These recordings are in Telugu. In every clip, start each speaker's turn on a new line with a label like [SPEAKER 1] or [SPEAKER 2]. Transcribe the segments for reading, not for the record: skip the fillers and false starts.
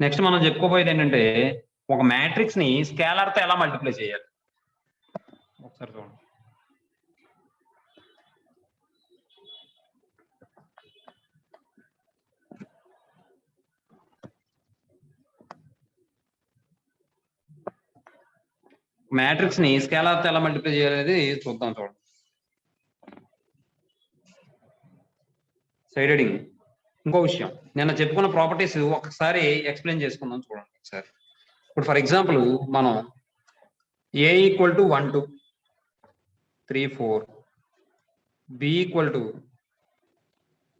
[SPEAKER 1] నెక్స్ట్ మనం చెప్పుకోబోయేది ఏంటంటే ఒక మ్యాట్రిక్స్ ని స్కేలార్ తో ఎలా మల్టిప్లై చేయాలి ఒకసారి చూడండి. మ్యాట్రిక్స్ ని స్కేలార్ తో ఎలా మల్టిప్లై చేయాలి చూద్దాం. చూడండి, సైడ్ హెడింగ్. ఇంకో విషయం, నిన్న చెప్పుకున్న ప్రాపర్టీస్ ఒకసారి ఎక్స్ప్లెయిన్ చేసుకుందాం. చూడండి ఒకసారి. ఇప్పుడు ఫర్ ఎగ్జాంపుల్ మనం a equal to 1 2 3 4, b equal to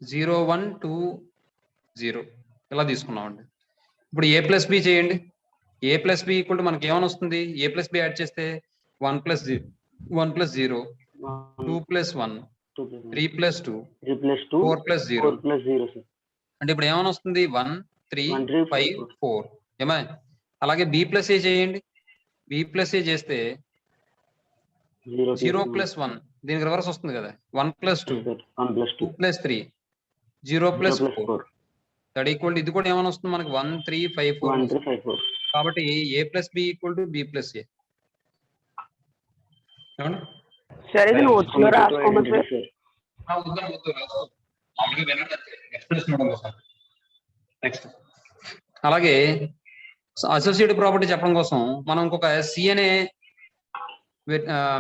[SPEAKER 1] 0 1 2 0 ఇలా తీసుకున్నామండి. ఇప్పుడు a ప్లస్ బి చేయండి. a plus B equal to మనకి ఏమైనా వస్తుంది? a ప్లస్ బి యాడ్ చేస్తే 1 ప్లస్ 0 2 ప్లస్ 1 3 ప్లస్ 2 4 ప్లస్ 0 అంటే ఇప్పుడు ఏమైనా వస్తుంది? 1 3 5 4 ఏమా. అలాగే బి ప్లస్ ఏ చేయండి. బి ప్లస్ ఏ చేస్తే 0 ప్లస్ 1 దీనికి రివర్స్ వస్తుంది కదా. 1 plus 2 2 plus 3 0 plus 4 that equal ఇది కూడా ఏమైనా వస్తుంది మనకి? 1 3 5 4 కాబట్టి A plus B equal to B plus A. Next అలాగే అసోసియేటివ్ ప్రాపర్టీ చెప్పడం కోసం మనం ఇంకొక సి అనే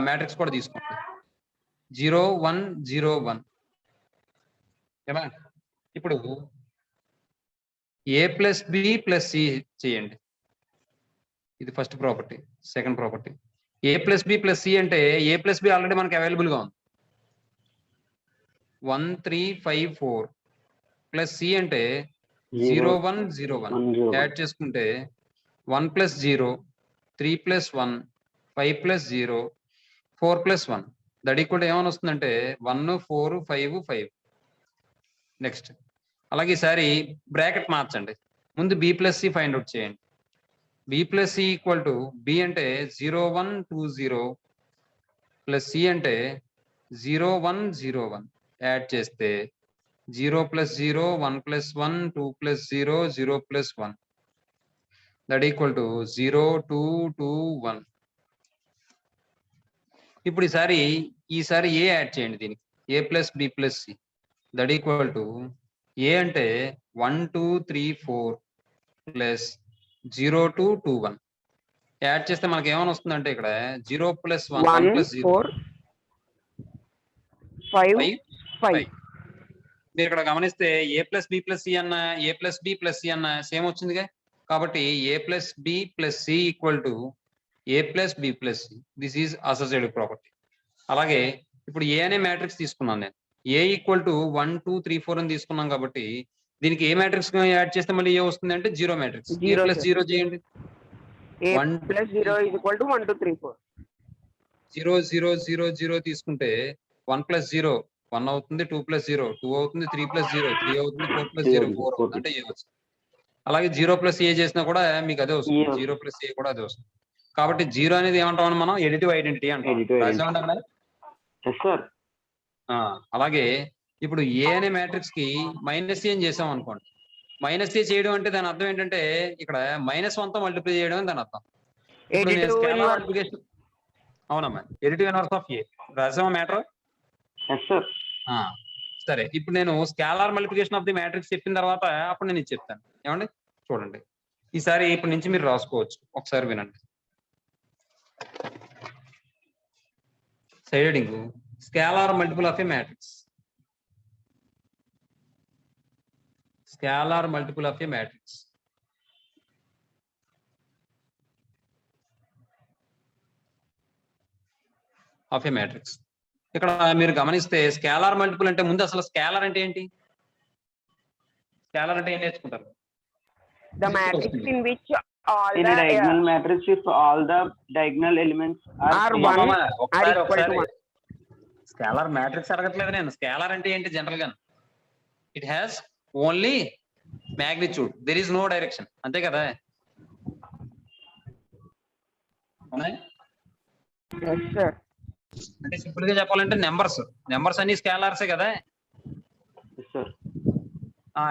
[SPEAKER 1] మ్యాట్రిక్స్ కూడా తీసుకుంటాం. 0 1 0 1 ఏమా. ఇప్పుడు ఏ ప్లస్ బి ప్లస్ సి చేయండి. ఇది ఫస్ట్ ప్రాపర్టీ. సెకండ్ ప్రాపర్టీ ఏ ప్లస్ బి ప్లస్ సి అంటే ఏ ప్లస్ బి ఆల్రెడీ మనకి అవైలబుల్ గా ఉంది. 1 3 5 4 ప్లస్ సి అంటే 0 1 0 1 యాడ్ చేసుకుంటే 1 plus 0 3 plus 1 5 plus 0 4 plus 1 that equal ఏమైనా వస్తుందంటే 1 4 5 5. నెక్స్ట్ అలాగే ఈసారి బ్రాకెట్ మార్చండి. ముందు B plus C find out చేయండి. B plus C equal to B అంటే 0 1 2 0 ప్లస్ సి అంటే 0 1 0 1 యాడ్ చేస్తే 0 plus 0 1 plus 1 2 plus 0 0 plus 1 that equal to 0 2 2 1. ఇప్పుడు ఈసారి ఏ యాడ్ చేయండి దీనికి. A plus B plus C that equal to A అంటే 1 2 3 4 ప్లస్ 0 2 2 1 యాడ్ చేస్తే మనకి ఏమైనా వస్తుందంటే ఇక్కడ 0 ప్లస్ 1 1 ప్లస్ 0 5 5. మీరు ఇక్కడ గమనిస్తే A plus B plus C అన్న A plus B plus C అన్న సేమ్ వచ్చిందిగా. కాబట్టి A plus B plus C equal to A plus B plus C. This is associative property. అలాగే ఇప్పుడు ఏ అనే మ్యాట్రిక్స్ తీసుకున్నాను నేను. ఏ ఈక్వల్ టు 1 2 3 4 అని తీసుకున్నాం కాబట్టి దీనికి ఏ మ్యాట్రిక్స్ యాడ్ చేస్తే మళ్ళీ ఏ వస్తుంది అంటే జీరో మ్యాట్రిక్స్. ఏ ప్లస్ 0 చేయండి.
[SPEAKER 2] 1 ప్లస్ 0 ఈక్వల్ టు 1 2 3 4
[SPEAKER 1] 0 0 0 0 తీసుకుంటే 1 ప్లస్ 0 1 అవుతుంది. 2 ప్లస్ 0 2 అవుతుంది. 3 ప్లస్ 0 3 అవుతుంది. 4 ప్లస్ 0 4 అవుతుంది. అంటే ఏ వస్తుంది. అలాగే 0 ప్లస్ ఏ చేసినా కూడా మీకు అదే వస్తుంది. 0 ప్లస్ ఏ కూడా అదే వస్తుంది. కాబట్టి 0 అనేది ఏమంటాం మనం? ఎడిటివ్ ఐడెంటిటీ అంటాం. అలాగే ఇప్పుడు ఏ అనే మ్యాట్రిక్స్ కి మైనస్ ఏం చేసాం అనుకోండి. మైనస్ ఏ చేయడం అంటే దాని అర్థం ఏంటంటే ఇక్కడ -1 తో మల్టిప్లై చేయడం అని దాని అర్థం. ఇప్పుడు నేను స్కేలార్ మల్టిప్లికేషన్ అవునమ్మా ఎడిటివ్ ఇన్వర్స్ ఆఫ్ ఏ రాసామా మ్యాటర్? సరే, ఇప్పుడు నేను scalar multiplication of the matrix చెప్పిన తర్వాత అప్పుడు నేను ఇది చెప్తాను. ఏమండి చూడండి, ఈసారి ఇప్పటి నుంచి మీరు రాసుకోవచ్చు. ఒకసారి వినండి. Side heading scalar multiple of A matrix. Scalar multiple of A matrix. Of A matrix. ఇక్కడ మీరు గమనిస్తే స్కేలార్ మల్టిపుల్ అంటే ముందు అసలు స్కేలార్ అంటే ఏంటి? స్కేలార్ అంటే ఏం నేర్చుకుంటారు?
[SPEAKER 2] The matrix in which all
[SPEAKER 3] in
[SPEAKER 2] the
[SPEAKER 3] a diagonal matrix if all the diagonal elements
[SPEAKER 2] are 1 are equal to 1.
[SPEAKER 1] Scalar matrix అడగట్లేదు నేను. స్కేలార్ అంటే ఏంటి జనరల్ గా? It has only magnitude, there is no direction. అంతే కదా?
[SPEAKER 2] Yes sir.
[SPEAKER 1] అంటే సింపుల్ గా చెప్పాలంటే నెంబర్స్ అన్ని స్కేలార్సే కదా.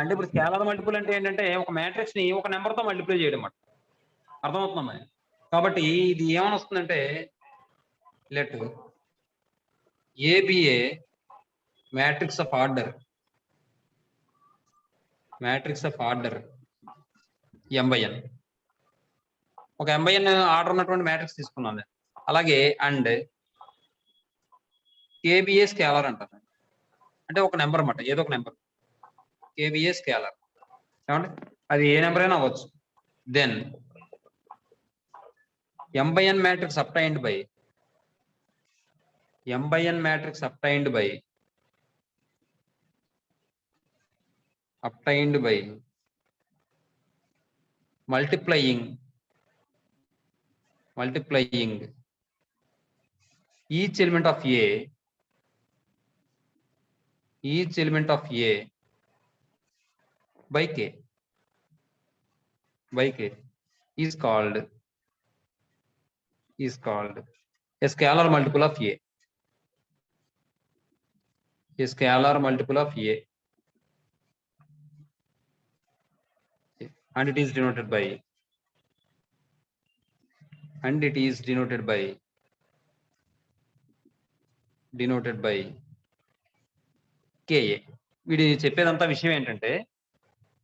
[SPEAKER 1] అంటే ఇప్పుడు స్కేలార్ మల్టిపుల్ అంటే ఏంటంటే ఒక మ్యాట్రిక్స్ ని ఒక నెంబర్ తో మల్టిప్లై చేయడం అన్నమాట. అర్థమవుతుందమ్మా? కాబట్టి ఇది ఏమని వస్తుందంటే let A be a matrix of order m/n. ఒక m/n ఆర్డర్ ఉన్నటువంటి మ్యాట్రిక్స్ తీసుకున్నాను. అలాగే అండ్ కేబిఏ స్కేలార్ అంటారు. అంటే ఒక నెంబర్ అన్నమాట, ఏదో ఒక నెంబర్ కేబిఏ స్కేలార్. ఏమండి అది ఏ నెంబర్ అయినా అవ్వచ్చు. Then m/n matrix obtained by multiplying each element of A by K is called a scalar multiple of A. And it is denoted by KA. వీడి చెప్పేదంతా విషయం ఏంటంటే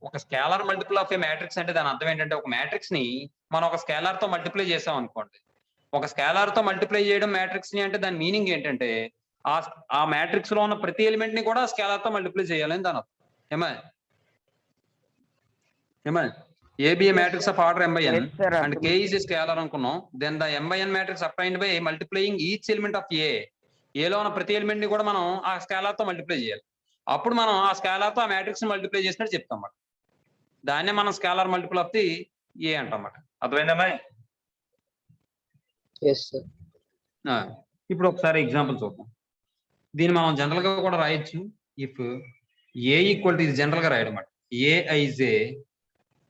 [SPEAKER 1] ఒక scalar multiple of A matrix అంటే దాని అర్థం ఏంటంటే ఒక మ్యాట్రిక్స్ ని మనం ఒక స్కేలార్ తో మల్టిప్లై చేసాం అనుకోండి. ఒక స్కేలార్ తో మల్టిప్లై చేయడం మ్యాట్రిక్స్ ని అంటే దాని మీనింగ్ ఏంటంటే ఆ మ్యాట్రిక్స్ లో ఉన్న ప్రతి ఎలిమెంట్ ని కూడా స్కేలార్ తో మల్టిప్లై చేయాలని దాని అర్థం. ఏమా A be a matrix of order m/n and K is a scalar అనుకున్నాం. Then the m/n matrix obtained by multiplying each element of A. ఏలో ఉన్న ప్రతి ఎలిమెంట్ ని కూడా మనం ఆ స్కేలార్ తో మల్టిప్లై చేయాలి. అప్పుడు మనం ఆ స్కేలార్ తో ఆ మ్యాట్రిక్స్ మల్టిప్లై చేసినట్టు చెప్తాం అన్నమాట. దాన్నే మనం స్కేలార్ మల్టిపుల్ ఆఫ్ ది ఏ అంటాం అన్నమాట. అర్థమైందమ్మా? ఇప్పుడు ఒకసారి ఎగ్జాంపుల్ చూద్దాం. దీన్ని మనం జనరల్ గా కూడా రాయొచ్చు. ఇఫ్ ఏ ఈక్వల్ టు, ఇది జనరల్ గా రాయడం అన్నమాట, ఏఐజే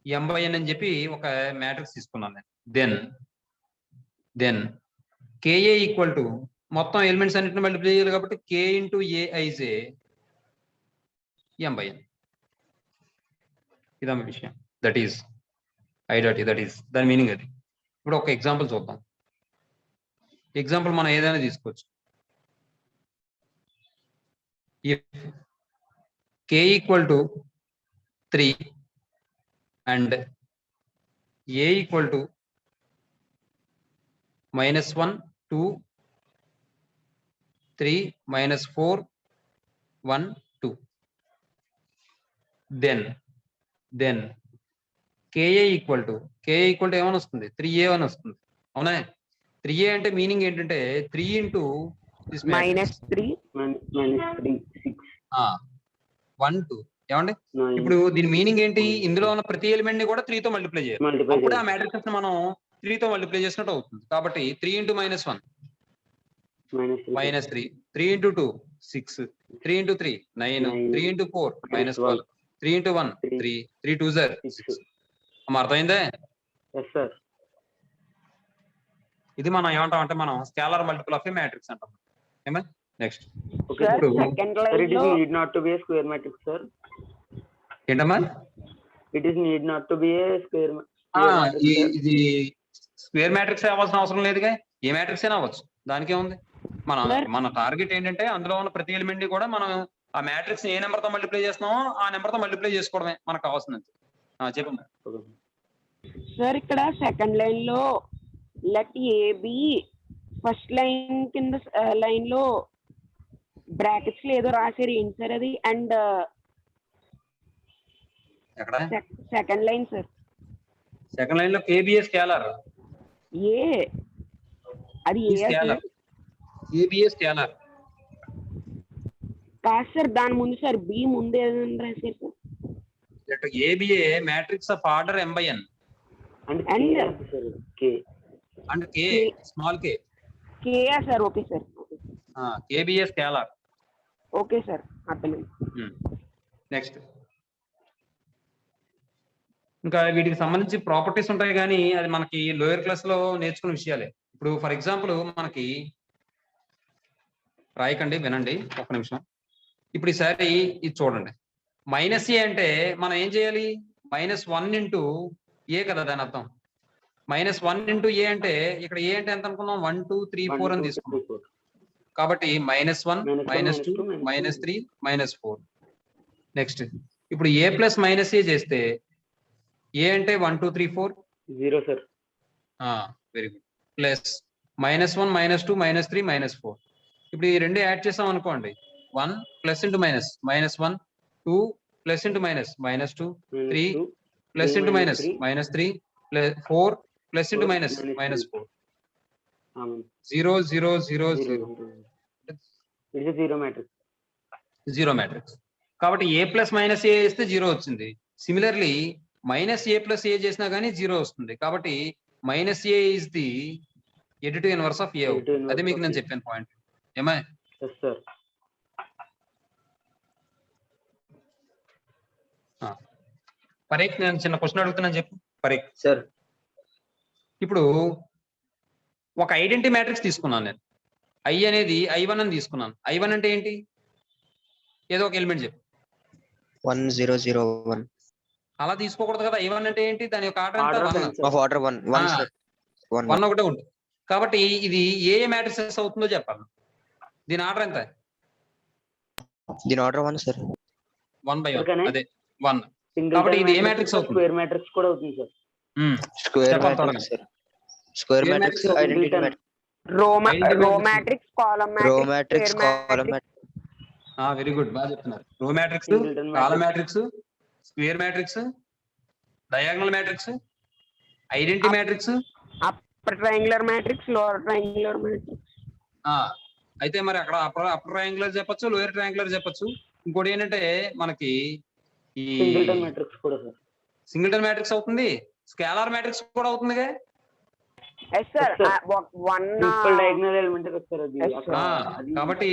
[SPEAKER 1] m/n అని చెప్పి ఒక మ్యాట్రిక్స్ తీసుకున్నాను నేను. దెన్ కేఏ ఈక్వల్ టు మొత్తం ఎలిమెంట్స్ అన్నిటిని మల్టిప్లై చేయాలి కాబట్టి K ఇంటూ ఏఐజే m/n. ఇదమ్మ విషయం. దట్ ఈస్ దాని మీనింగ్ అది. ఇప్పుడు ఒక ఎగ్జాంపుల్ చూద్దాం. ఎగ్జాంపుల్ మనం ఏదైనా తీసుకోవచ్చు. If K equal to 3 and A equal to -1, 2, 3, -4, 1, 2. Then KA equal to ఏమని వస్తుంది? 3A అని వస్తుంది. అవునా? 3A అంటే మీనింగ్ ఏంటంటే 3 ఇంటూ
[SPEAKER 2] -3 6
[SPEAKER 1] 1 2. ఏమండి ఇప్పుడు దీని మీనింగ్ ఏంటి? ఇందులో ఉన్న ప్రతి ఎలిమెంట్ ని కూడా 3 తో మల్టిప్లై చేయాలి. అప్పుడు ఆ మ్యాట్రిక్స్ మనం 3 తో మల్టిప్లై చేసినట్టు అవుతుంది. కాబట్టి 3 into -1 -3, 3 into 2 6, 3 into 3 9, 3 into 4 -12, 3 into 1 3, 3 2 6. అర్థమైందే? ఇది మనం ఏమంటాం అంటే మనం scalar multiple of A matrix అంటాం. ఏమా? నెక్స్ట్
[SPEAKER 2] సెకండ్ లైన్ లో
[SPEAKER 3] need not to be a square matrix, sir.
[SPEAKER 1] ఏంటమ్మా?
[SPEAKER 3] It is need not to be a square matrix.
[SPEAKER 1] ఇది స్క్వేర్ మ్యాట్రిక్స్ అవ్వాల్సిన అవసరం లేదుగా, ఏ మ్యాట్రిక్స్ అయినా అవ్వచ్చు. దానికే ఉంది. మన టార్గెట్ ఏంటంటే అందులో ఉన్న ప్రతి ఎలిమెంట్ ని కూడా మనం ఆ మ్యాట్రిక్స్ ఏ నెంబర్ తో మల్టిప్లై చేస్తున్నామో ఆ నెంబర్ తో మల్టిప్లై చేసుకోవడమే మనకు కావాల్సింది. చెప్పండి
[SPEAKER 2] సార్. ఇక్కడ సెకండ్ లైన్ లో లెట్ ఏబి ఫస్ట్ లైన్ కింద లైన్ లో బ్రాకెట్స్ లో ఏదో రాశారు, ఏంటి సార్ అది? And second line sir,
[SPEAKER 1] second line లో కేబిఏ స్కేలార్.
[SPEAKER 2] ఏ అది
[SPEAKER 1] కేబిఏ స్కేలార్
[SPEAKER 2] కాదు సార్, దాని ముందు సార్ బి ముందు ఏదైనా రాశారు sir.
[SPEAKER 1] Let A be a matrix of order m/n
[SPEAKER 3] And K
[SPEAKER 1] and K small k.
[SPEAKER 2] కేయా sir? Okay sir.
[SPEAKER 1] K be a scalar.
[SPEAKER 2] Okay sir, అర్థమైంది.
[SPEAKER 1] నెక్స్ట్ ఇంకా వీటికి సంబంధించి ప్రాపర్టీస్ ఉంటాయి, కానీ అది మనకి లోయర్ క్లాస్ లో నేర్చుకున్న విషయాలే. ఇప్పుడు ఫర్ ఎగ్జాంపుల్ మనకి రాయకండి, వినండి ఒక నిమిషం. ఇప్పుడు ఈసారి ఇది చూడండి. మైనస్ ఏ అంటే మనం ఏం చేయాలి? -1 ఇంటూ ఏ కదా దాని అర్థం. -1 ఇంటూ ఏ అంటే ఇక్కడ ఏ అంటే ఎంత అనుకున్నాం? 1 2 3 4 అని తీసుకున్నాం. కాబట్టి -1 -2 -3 -4. నెక్స్ట్ ఇప్పుడు ఏ ప్లస్ మైనస్ ఏ చేస్తే ఏ అంటే 1 2 3 4
[SPEAKER 3] 0 సార్.
[SPEAKER 1] Very good. ప్లస్ -1 -2 -3 -4. ఇప్పుడు ఈ రెండు యాడ్ చేసాం అనుకోండి. 1 plus into minus -1 2 plus into minus -2 3 plus into minus -3 4 plus into minus -4. 0 0 0 0
[SPEAKER 3] it is 0 matrix.
[SPEAKER 1] 0 matrix. కాబట్టి ఏ ప్లస్ మైనస్ ఏ చేస్తే 0 వచ్చింది. Similarly minus A plus A చేసినా కానీ 0 వస్తుంది. కాబట్టి minus A is the additive inverse of A. అదే మీకు నేను చెప్పాను పాయింట్. ఏమా?
[SPEAKER 3] Yes sir.
[SPEAKER 1] పరీక్ నేను చిన్న క్వశ్చన్ అడుగుతున్నాను చెప్పు పరీక్.
[SPEAKER 3] సార్
[SPEAKER 1] ఇప్పుడు ఒక ఐడెంటిటీ మ్యాట్రిక్స్ తీసుకున్నాను నేను. ఐ అనేది I1 అని తీసుకున్నాను. I1 అంటే ఏంటి? ఏదో ఒక ఎలిమెంట్ చెప్పు.
[SPEAKER 4] 1 0 0 1.
[SPEAKER 1] అలా తీసుకోకూడదు కదా. I1 అంటే ఏంటి? దాని యొక్క ఆర్డర్ ఎంత?
[SPEAKER 4] Of order 1 1 sir.
[SPEAKER 1] 1 ఒకటే ఉంటుంది. కాబట్టి ఇది ఏ మ్యాట్రిక్స్ అవుతుందో చెప్పాలి. దీని ఆర్డర్ ఎంత?
[SPEAKER 4] దీని ఆర్డర్ 1 sir.
[SPEAKER 1] 1/1 అదే 1. కాబట్టి ఇది ఏ మ్యాట్రిక్స్ అవుతుంది?
[SPEAKER 3] స్క్వేర్ మ్యాట్రిక్స్ కూడా అవుతుంది sir.
[SPEAKER 4] Square matrix sir. Square matrix identity matrix.
[SPEAKER 2] రో మ్యాట్రిక్స్, కాలమ్
[SPEAKER 4] రో
[SPEAKER 2] matrix,
[SPEAKER 4] matrix column matrix.
[SPEAKER 1] Very good, బాగా చెప్తున్నారు. రో matrix, column matrix, square matrix, diagonal matrix, identity matrix,
[SPEAKER 2] upper triangular matrix, lower triangular matrix.
[SPEAKER 1] అయితే మరి అక్కడ అప్పర్ ట్రయాంగులర్ చెప్పొచ్చు, లోయర్ ట్రయాంగులర్ చెప్పొచ్చు. ఇంకోటి ఏంటంటే మనకి ఈ
[SPEAKER 3] సింగిల్టన్ మ్యాట్రిక్స్ కూడా సార్.
[SPEAKER 1] సింగిల్టన్ మ్యాట్రిక్స్ అవుతుంది, స్కేలార్ మ్యాట్రిక్స్ కూడా అవుతుందిగా.
[SPEAKER 2] Yes sir. One
[SPEAKER 3] simple diagonal element కదా సార్ అది.
[SPEAKER 1] కాబట్టి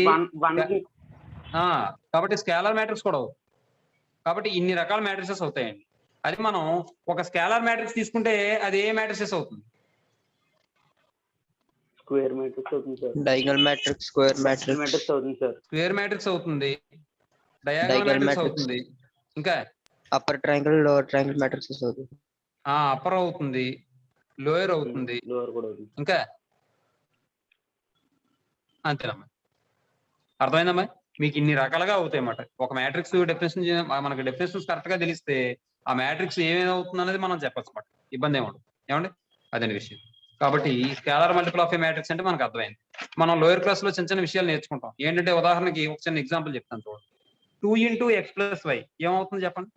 [SPEAKER 1] కాబట్టి స్కేలార్ మ్యాట్రిక్స్ కూడా అవుతుంది. కాబట్టి ఇన్ని రకాల మ్యాట్రిసెస్ అవుతాయండి. అది మనం ఒక స్కేలార్ మ్యాట్రిక్స్ తీసుకుంటే అది ఏ మ్యాట్రిసెస్ అవుతుంది?
[SPEAKER 3] స్క్వేర్ మ్యాట్రిక్స్ అవుతుంది sir.
[SPEAKER 4] Diagonal matrix, square matrix
[SPEAKER 3] అవుతుంది సార్.
[SPEAKER 1] స్క్వేర్ మ్యాట్రిక్స్ అవుతుంది, డయాగనల్ మ్యాట్రిక్స్ అవుతుంది, ఇంకా
[SPEAKER 4] upper triangle, lower triangle matrix అవుతుంది.
[SPEAKER 1] అప్పర్ అవుతుంది, లోయర్ అవుతుంది,
[SPEAKER 3] లోవర్ కూడా అవుతుంది.
[SPEAKER 1] ఇంకా అంతేనమ్మా. అర్థమైందమ్మా? మీకు ఇన్ని రకాలుగా అవుతాయి అన్నమాట. ఒక మ్యాట్రిక్స్ డెఫినేషన్ మనకి డెఫినేషన్స్ కరెక్ట్ గా తెలిస్తే ఆ మ్యాట్రిక్స్ ఏమేమవుతుంది అనేది మనం చెప్పచ్చు అన్నమాట. ఇబ్బంది ఏముండదు. ఏమండి? అదే విషయం. కాబట్టి scalar multiple of A matrix అంటే మనకు అర్థమైంది. మనం లోయర్ క్లాస్ లో చిన్న చిన్న విషయాలు నేర్చుకుంటాం. ఏంటంటే ఉదాహరణకి ఒక చిన్న ఎగ్జాంపుల్ చెప్తాను చూడండి. 2 × x + y ఏమవుతుంది చెప్పండి?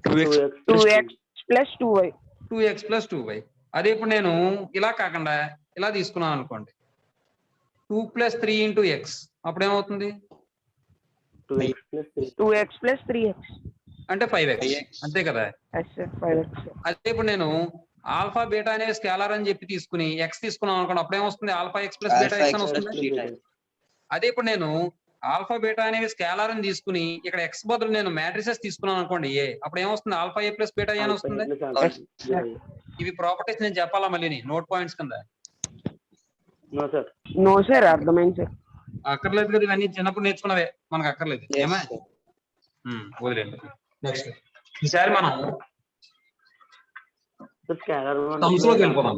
[SPEAKER 2] 2x + 2y.
[SPEAKER 1] 2x + 2y. అదే ఇప్పుడు నేను ఇలా కాకుండా ఇలా తీసుకున్నాను అనుకోండి, 2 + 3 × x. అప్పుడు ఏమవుతుంది?
[SPEAKER 2] 2x + 3x
[SPEAKER 1] అంటే 5x. అంతే కదా? అదే ఇప్పుడు నేను ఆల్ఫా బీటా అనే స్కేలార్ అని చెప్పి తీసుకుని x తీసుకున్నాను అనుకోండి, అప్పుడు ఏమొస్తుంది? α(x + βx) అని వస్తుంది. అదే ఇప్పుడు నేను ఆల్ఫా బీటా అనేవి స్కేలార్ అని తీసుకుని ఇక్కడ x బదులు నేను మ్యాట్రిసెస్ తీసుకున్నాను అనుకోండి ఏ, అప్పుడు ఏమొస్తుంది? α(a + β అని వస్తుంది. ఇవి ప్రాపర్టీస్ నేను చెప్పాలా మళ్ళీ నోట్ పాయింట్స్ కింద?
[SPEAKER 2] నో సార్, అర్థమైంది సార్.
[SPEAKER 1] అక్కర్లేదు కదా, ఇవన్నీ చిన్నప్పుడు నేర్చుకున్నవే, మనకు అక్కర్లేదు. ఏమా? వదిలేండి. నెక్స్ట్ ఈసారి మనం సమ్స్ లోకి వెళ్ళిపోదాం.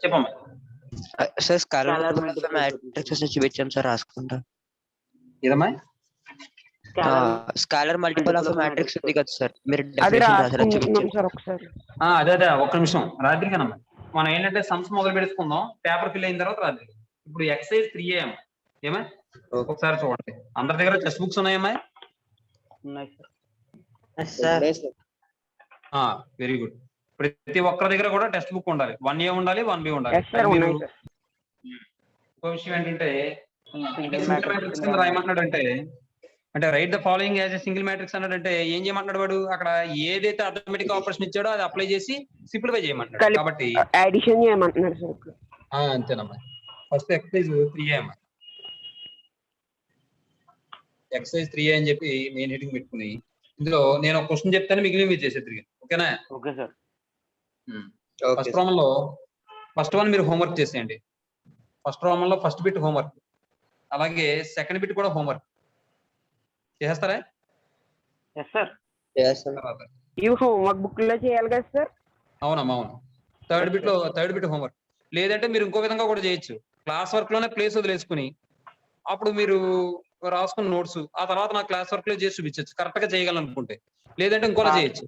[SPEAKER 1] చెప్పమ్మా.
[SPEAKER 4] సార్ స్కేలార్ మ్యాట్రిక్స్ చూపించాం సార్, రాసుకుంటా.
[SPEAKER 1] ఏదమ్మా?
[SPEAKER 4] స్కేలార్ మల్టిపుల్ ఆఫ్ మ్యాట్రిక్స్ ఉంది కదా సార్, మీరు
[SPEAKER 2] అది
[SPEAKER 4] డెఫినిషన్
[SPEAKER 2] రాసుకుంటున్నాం సార్ ఒకసారి.
[SPEAKER 1] అదే ఒక్క నిమిషం రాత్రికనమ్మా. మనం ఏంటంటే సమ్స్ మొదలు పెట్టుకుందాం, పేపర్ ఫిల్ అయిన తర్వాత రాత్రి. ఇప్పుడు ఎక్సైజ్ 3A అమ్మా. ఏమా? ఒకసారి చూడండి. అందరి దగ్గర టెక్స్ట్ బుక్స్ ఉన్నాయమ్మా? Very good. ప్రతి ఒక్కరి దగ్గర కూడా టెక్స్ట్ బుక్ ఉండాలి. 1A ఉండాలి, 1B ఉండాలి. ఇంకో విషయం ఏంటంటే రాయమంటున్నాడు అంటే right the following as a single matrix అన్నాడంటే ఏం చేయమంటున్నాడు వాడు? అక్కడ ఏదైతే అథమెటిక్ ఆపరేషన్ ఇచ్చాడో అది అప్లై చేసి సింప్లిఫై చేయమంటాడు. కాబట్టి
[SPEAKER 2] అడిషన్ చేయమంటున్నాడు సార్.
[SPEAKER 1] అంతేనమ్మా. ఫస్ట్ ఎక్సైజ్ 3A అమ్మా. ఎక్సైజ్ 3A అని చెప్పి మెయిన్ హెడ్డింగ్ పెట్టుకుని ఇందులో నేను ఒక క్వశ్చన్ చెప్తాను, మిగిలిన మీరు చేసే తిరిగి. ఓకేనా?
[SPEAKER 3] Okay sir.
[SPEAKER 1] ఫస్ట్ రోమన్ లో ఫస్ట్ వన్ మీరు హోంవర్క్ చేసేయండి. ఫస్ట్ రోమన్ లో ఫస్ట్ బిట్ హోంవర్క్, అలాగే సెకండ్ బిట్ కూడా హోంవర్క్ చేస్తారా?
[SPEAKER 3] Yes sir.
[SPEAKER 4] చేస్తాను.
[SPEAKER 1] తర్వాత
[SPEAKER 2] ఇవి హోంవర్క్ బుక్ లో చేయాలి కదా సార్?
[SPEAKER 1] అవునమ్మా అవును. Third bit homework. లేదంటే మీరు ఇంకో విధంగా కూడా చేయొచ్చు. క్లాస్ వర్క్ లోనే ప్లేస్ వదిలేసుకుని అప్పుడు మీరు రాసుకున్న నోట్స్ ఆ తర్వాత నా క్లాస్ వర్క్ లో చేసి చూపించచ్చు కరెక్ట్ గా చేయగలనుకుంటే. లేదంటే ఇంకోలా చేయొచ్చు.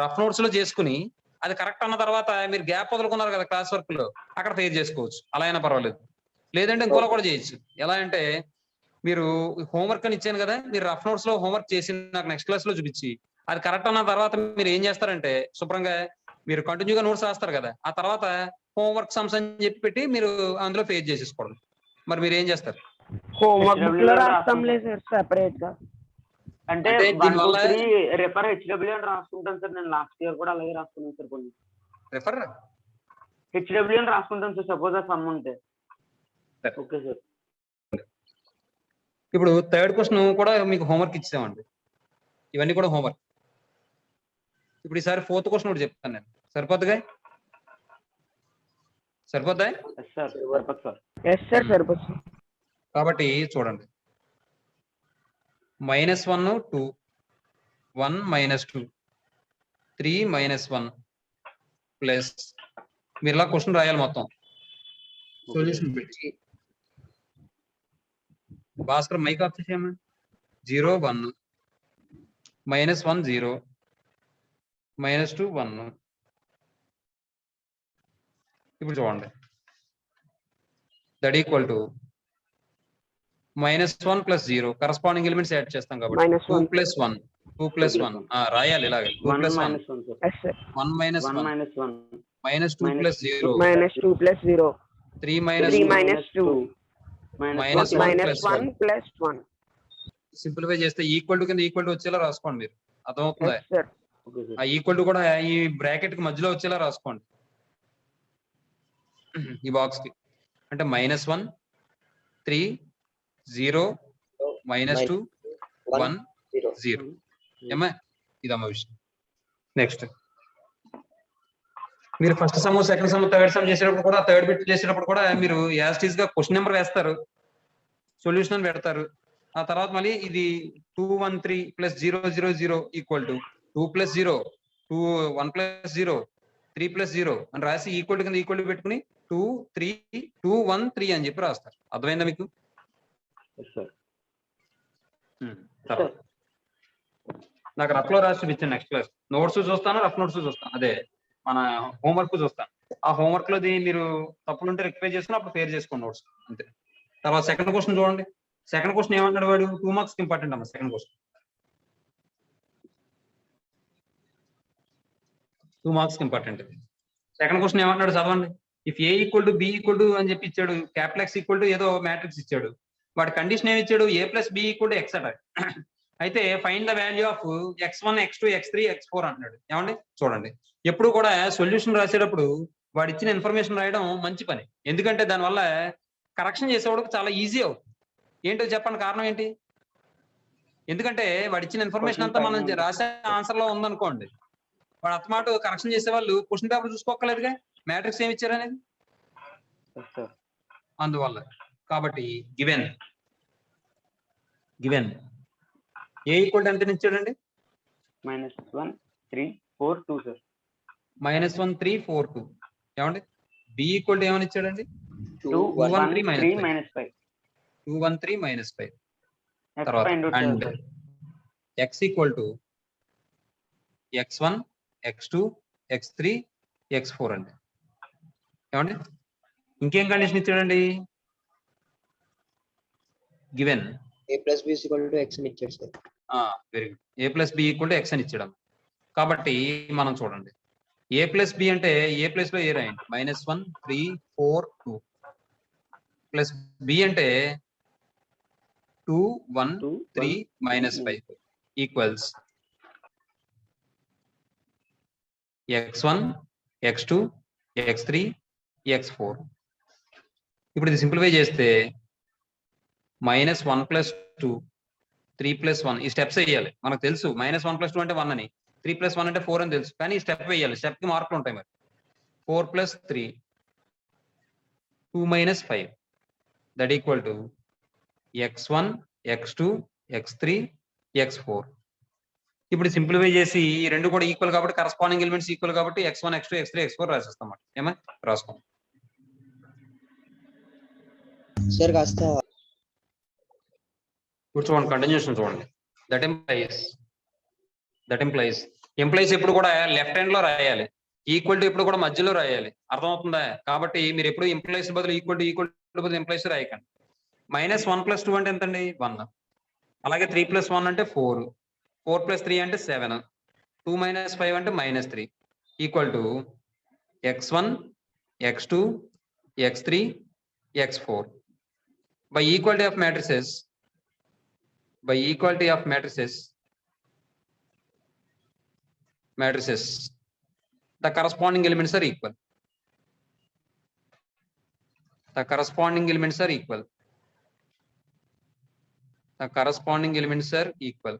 [SPEAKER 1] రఫ్ నోట్స్ లో చేసుకుని అది కరెక్ట్ అన్న తర్వాత మీరు గ్యాప్ వదులుకున్నారు కదా క్లాస్ వర్క్ లో, అక్కడ ఫెయిర్ చేసుకోవచ్చు. అలా అయినా పర్వాలేదు. లేదంటే ఇంకోలా కూడా చేయొచ్చు. ఎలా అంటే మీరు హోంవర్క్ అని ఇచ్చాను కదా, మీరు రఫ్ నోట్స్ లో హోంవర్క్ చేసి నాకు నెక్స్ట్ క్లాస్ లో చూపించి అది కరెక్ట్ అన్న తర్వాత మీరు ఏం చేస్తారంటే శుభ్రంగా మీరు కంటిన్యూగా నోట్స్ రాస్తారు కదా, ఆ తర్వాత హోంవర్క్ సమ్స్ అని చెప్పి పెట్టి మీరు అందులో ఫేస్ చేసేసుకోవడం. మరి మీరు ఏం చేస్తారు?
[SPEAKER 2] హోంవర్క్ బుక్ లో
[SPEAKER 3] HW
[SPEAKER 2] రాస్తాంలే సార్ సెపరేట్ గా.
[SPEAKER 3] అంటే
[SPEAKER 1] అంటే
[SPEAKER 3] 1 2
[SPEAKER 1] దీనివల్ల
[SPEAKER 3] 3 రిఫర్ HW అని రాసుకుంటాను సార్. నేను లాస్ట్ ఇయర్ కూడా అలాగే రాసుకున్నాను సార్. కొన్ని
[SPEAKER 1] రిఫర్
[SPEAKER 3] HW అని రాసుకుంటాను సార్. సపోజ్ ఆ సమ్ ఉంటే.
[SPEAKER 1] సరే.
[SPEAKER 3] Okay sir.
[SPEAKER 1] ఇప్పుడు థర్డ్ క్వశ్చన్ కూడా మీకు హోంవర్క్ ఇచ్చామండి. ఇవన్నీ కూడా హోంవర్క్. ఇప్పుడు ఈసారి ఫోర్త్ క్వశ్చన్ కూడా చెప్తాను నేను. సరిపోద్దిగా? సరిపోద్దా?
[SPEAKER 3] Yes sir. సరిపోతుంది సార్.
[SPEAKER 2] ఎస్ సార్ సరిపోతుంది.
[SPEAKER 1] కాబట్టి చూడండి, -1 2 1 -2 3 -1 ప్లస్ మీరు ఇలా క్వశ్చన్ రాయాలి మొత్తం. సొల్యూషన్ పెట్టి భాస్కర్ మైక్ ఆఫ్ చేసేయమ్మా. 0 1 -1 0 -2 1. ఇప్పుడు చూడండి, that equal to -1 + 0 corresponding elements add చేస్తాం కాబట్టి
[SPEAKER 2] -1
[SPEAKER 1] 2 + 1 2 + 1 రాయాలి ఇలాగే 2
[SPEAKER 3] 1
[SPEAKER 1] + 1
[SPEAKER 3] -1 సార్.
[SPEAKER 2] Yes sir.
[SPEAKER 1] 1 -1
[SPEAKER 3] 1 -1
[SPEAKER 1] -2 + 0
[SPEAKER 2] -2 + 0
[SPEAKER 1] 3
[SPEAKER 2] 3
[SPEAKER 1] -2
[SPEAKER 2] -2
[SPEAKER 1] -1
[SPEAKER 2] + 1.
[SPEAKER 1] సింప్లిఫై చేస్తే ఈక్వల్ టు కింద ఈక్వల్ టు వచ్చేలా రాసుకోండి. మీరు అర్థమవుతుందా?
[SPEAKER 2] Yes sir.
[SPEAKER 3] Okay sir.
[SPEAKER 1] ఆ ఈక్వల్ టు కూడా ఈ బ్రాకెట్ కి మధ్యలో వచ్చేలా రాసుకోండి ఈ బాక్స్ కి. అంటే -1 3 0 -2 1 0. ఏమా ఇదమ్మా విషయం. నెక్స్ట్ మీరు first sum second some third sum చేసేటప్పుడు కూడా థర్డ్ బిట్ చేసేటప్పుడు కూడా మీరు యాజ్ టీజ్ గా క్వశ్చన్ నెంబర్ వేస్తారు, సొల్యూషన్ అని పెడతారు. ఆ తర్వాత మళ్ళీ ఇది 213 + 0 0 0 ఈక్వల్ టు 2 + 0 2 1 + 0 3 + 0 అని రాసి ఈక్వల్ టు కింద ఈక్వల్ టు పెట్టుకుని 2 3 2 1 3 అని చెప్పి రాస్తారు. అర్థమైందా మీకు?
[SPEAKER 3] Yes sir.
[SPEAKER 1] తర్వాత నాకు రఫ్ లో రాసి చూపించండి నెక్స్ట్ క్లాస్. నోట్స్ చూస్తాను, రఫ్ నోట్స్ చూస్తాను, అదే మన హోంవర్క్ చూస్తాను. ఆ హోంవర్క్ లో మీరు తప్పులు ఉంటే రెక్టిఫై చేసుకుని అప్పుడు ఫేర్ చేసుకోండి నోట్స్ అంతే. తర్వాత సెకండ్ క్వశ్చన్ చూడండి. సెకండ్ క్వశ్చన్ ఏమన్నాడు వాడు? 2 మార్క్స్ ఇంపార్టెంట్ అమ్మా second question. 2 marks important. Second question ఏమన్నాడు చదవండి. ఇఫ్ A = B = అని చెప్పి ఇచ్చాడు, X = ఏదో మ్యాట్రిక్స్ ఇచ్చాడు. వాడి కండిషన్ ఏమి ఇచ్చాడు? A + B = X అట. అయితే find the value of X1 X2 X3 X4 అంటున్నాడు. ఏమండి చూడండి, ఎప్పుడు కూడా సొల్యూషన్ రాసేటప్పుడు వాడు ఇచ్చిన ఇన్ఫర్మేషన్ రాయడం మంచి పని. ఎందుకంటే దానివల్ల కరెక్షన్ చేసేవాడికి చాలా ఈజీ అవుతుంది. ఏంటో చెప్పండి, కారణం ఏంటి? ఎందుకంటే వాడు ఇచ్చిన ఇన్ఫర్మేషన్ అంతా మనం రాసే ఆన్సర్ లో ఉందనుకోండి, వాడు అత్తమాట కరెక్షన్ చేసే వాళ్ళు క్వశ్చన్ పేపర్ చూసుకోక్కర్లేదుగా మ్యాట్రిక్స్ ఏమి ఇచ్చారనేది. అందువల్ల కాబట్టి గివెన్ A = ఎంత ఇచ్చాడండి?
[SPEAKER 3] -1 3 4 2 సార్.
[SPEAKER 1] -1 3 4 2. ఏమండి B = ఏమని ఇచ్చాడండి?
[SPEAKER 3] 2 1 3 -5.
[SPEAKER 1] 2 1 3 -5. తర్వాత and X = X1 X2 X3 X4 అండి. ఏమండి ఇంకేం కండిషన్ ఇచ్చాడండి? గివెన్
[SPEAKER 4] A + B = X అని ఇచ్చాడు sir.
[SPEAKER 1] Very good. A + B = X అని ఇచ్చాడు. కాబట్టి మనం చూడండి, A + B అంటే A ప్లేస్ లో A రాయండి. -1 3 4 2 ప్లస్ B అంటే 2 1 3 -5 equals X1 X2 X3 X4. ఇప్పుడు ఇది సింప్లిఫై చేస్తే -1 + 2 3 + 1 ఈ స్టెప్స్ వేయాలి. మనకు తెలుసు -1 + 2 అంటే 1 అని, 3 + 1 అంటే 4 అని తెలుసు. కానీ ఈ స్టెప్ వేయాలి. స్టెప్ కి మార్కులు ఉంటాయి. మరి 4 + 3 2 - 5 that equal to X1 X2 X3 X4. ఇప్పుడు సింప్లిఫై చేసి ఈ రెండు కూడా ఈక్వల్ కాబట్టి కరస్పాండింగ్ ఎలిమెంట్స్ ఈక్వల్ కాబట్టి x1 x2 x3 x4 రాసేస్తాం అన్నమాట. ఏమా రాసుకోండి.
[SPEAKER 4] సార్ కాస్త
[SPEAKER 1] ఇప్పుడు చూడండి కంటిన్యూషన్ చూడండి. దట్ ఎంప్లాయిస్ ఎప్పుడు కూడా లెఫ్ట్ హ్యాండ్ లో రాయాలి. ఈక్వల్ టు ఎప్పుడు కూడా మధ్యలో రాయాలి. అర్థమవుతుందా? కాబట్టి మీరు ఎప్పుడు ఎంప్లాయిస్ బదులు ఈక్వల్ టు బదులు ఎంప్లాయిస్ రాయకండి. -1 + 2 అంటే ఎంతండి? 1. అలాగే 3 + 1 అంటే 4. 4 + 3 అంటే 7. 2 - 5 అంటే -3 equal to x1 x2 x3 x4 by equality of matrices the corresponding elements are equal. The corresponding elements are equal.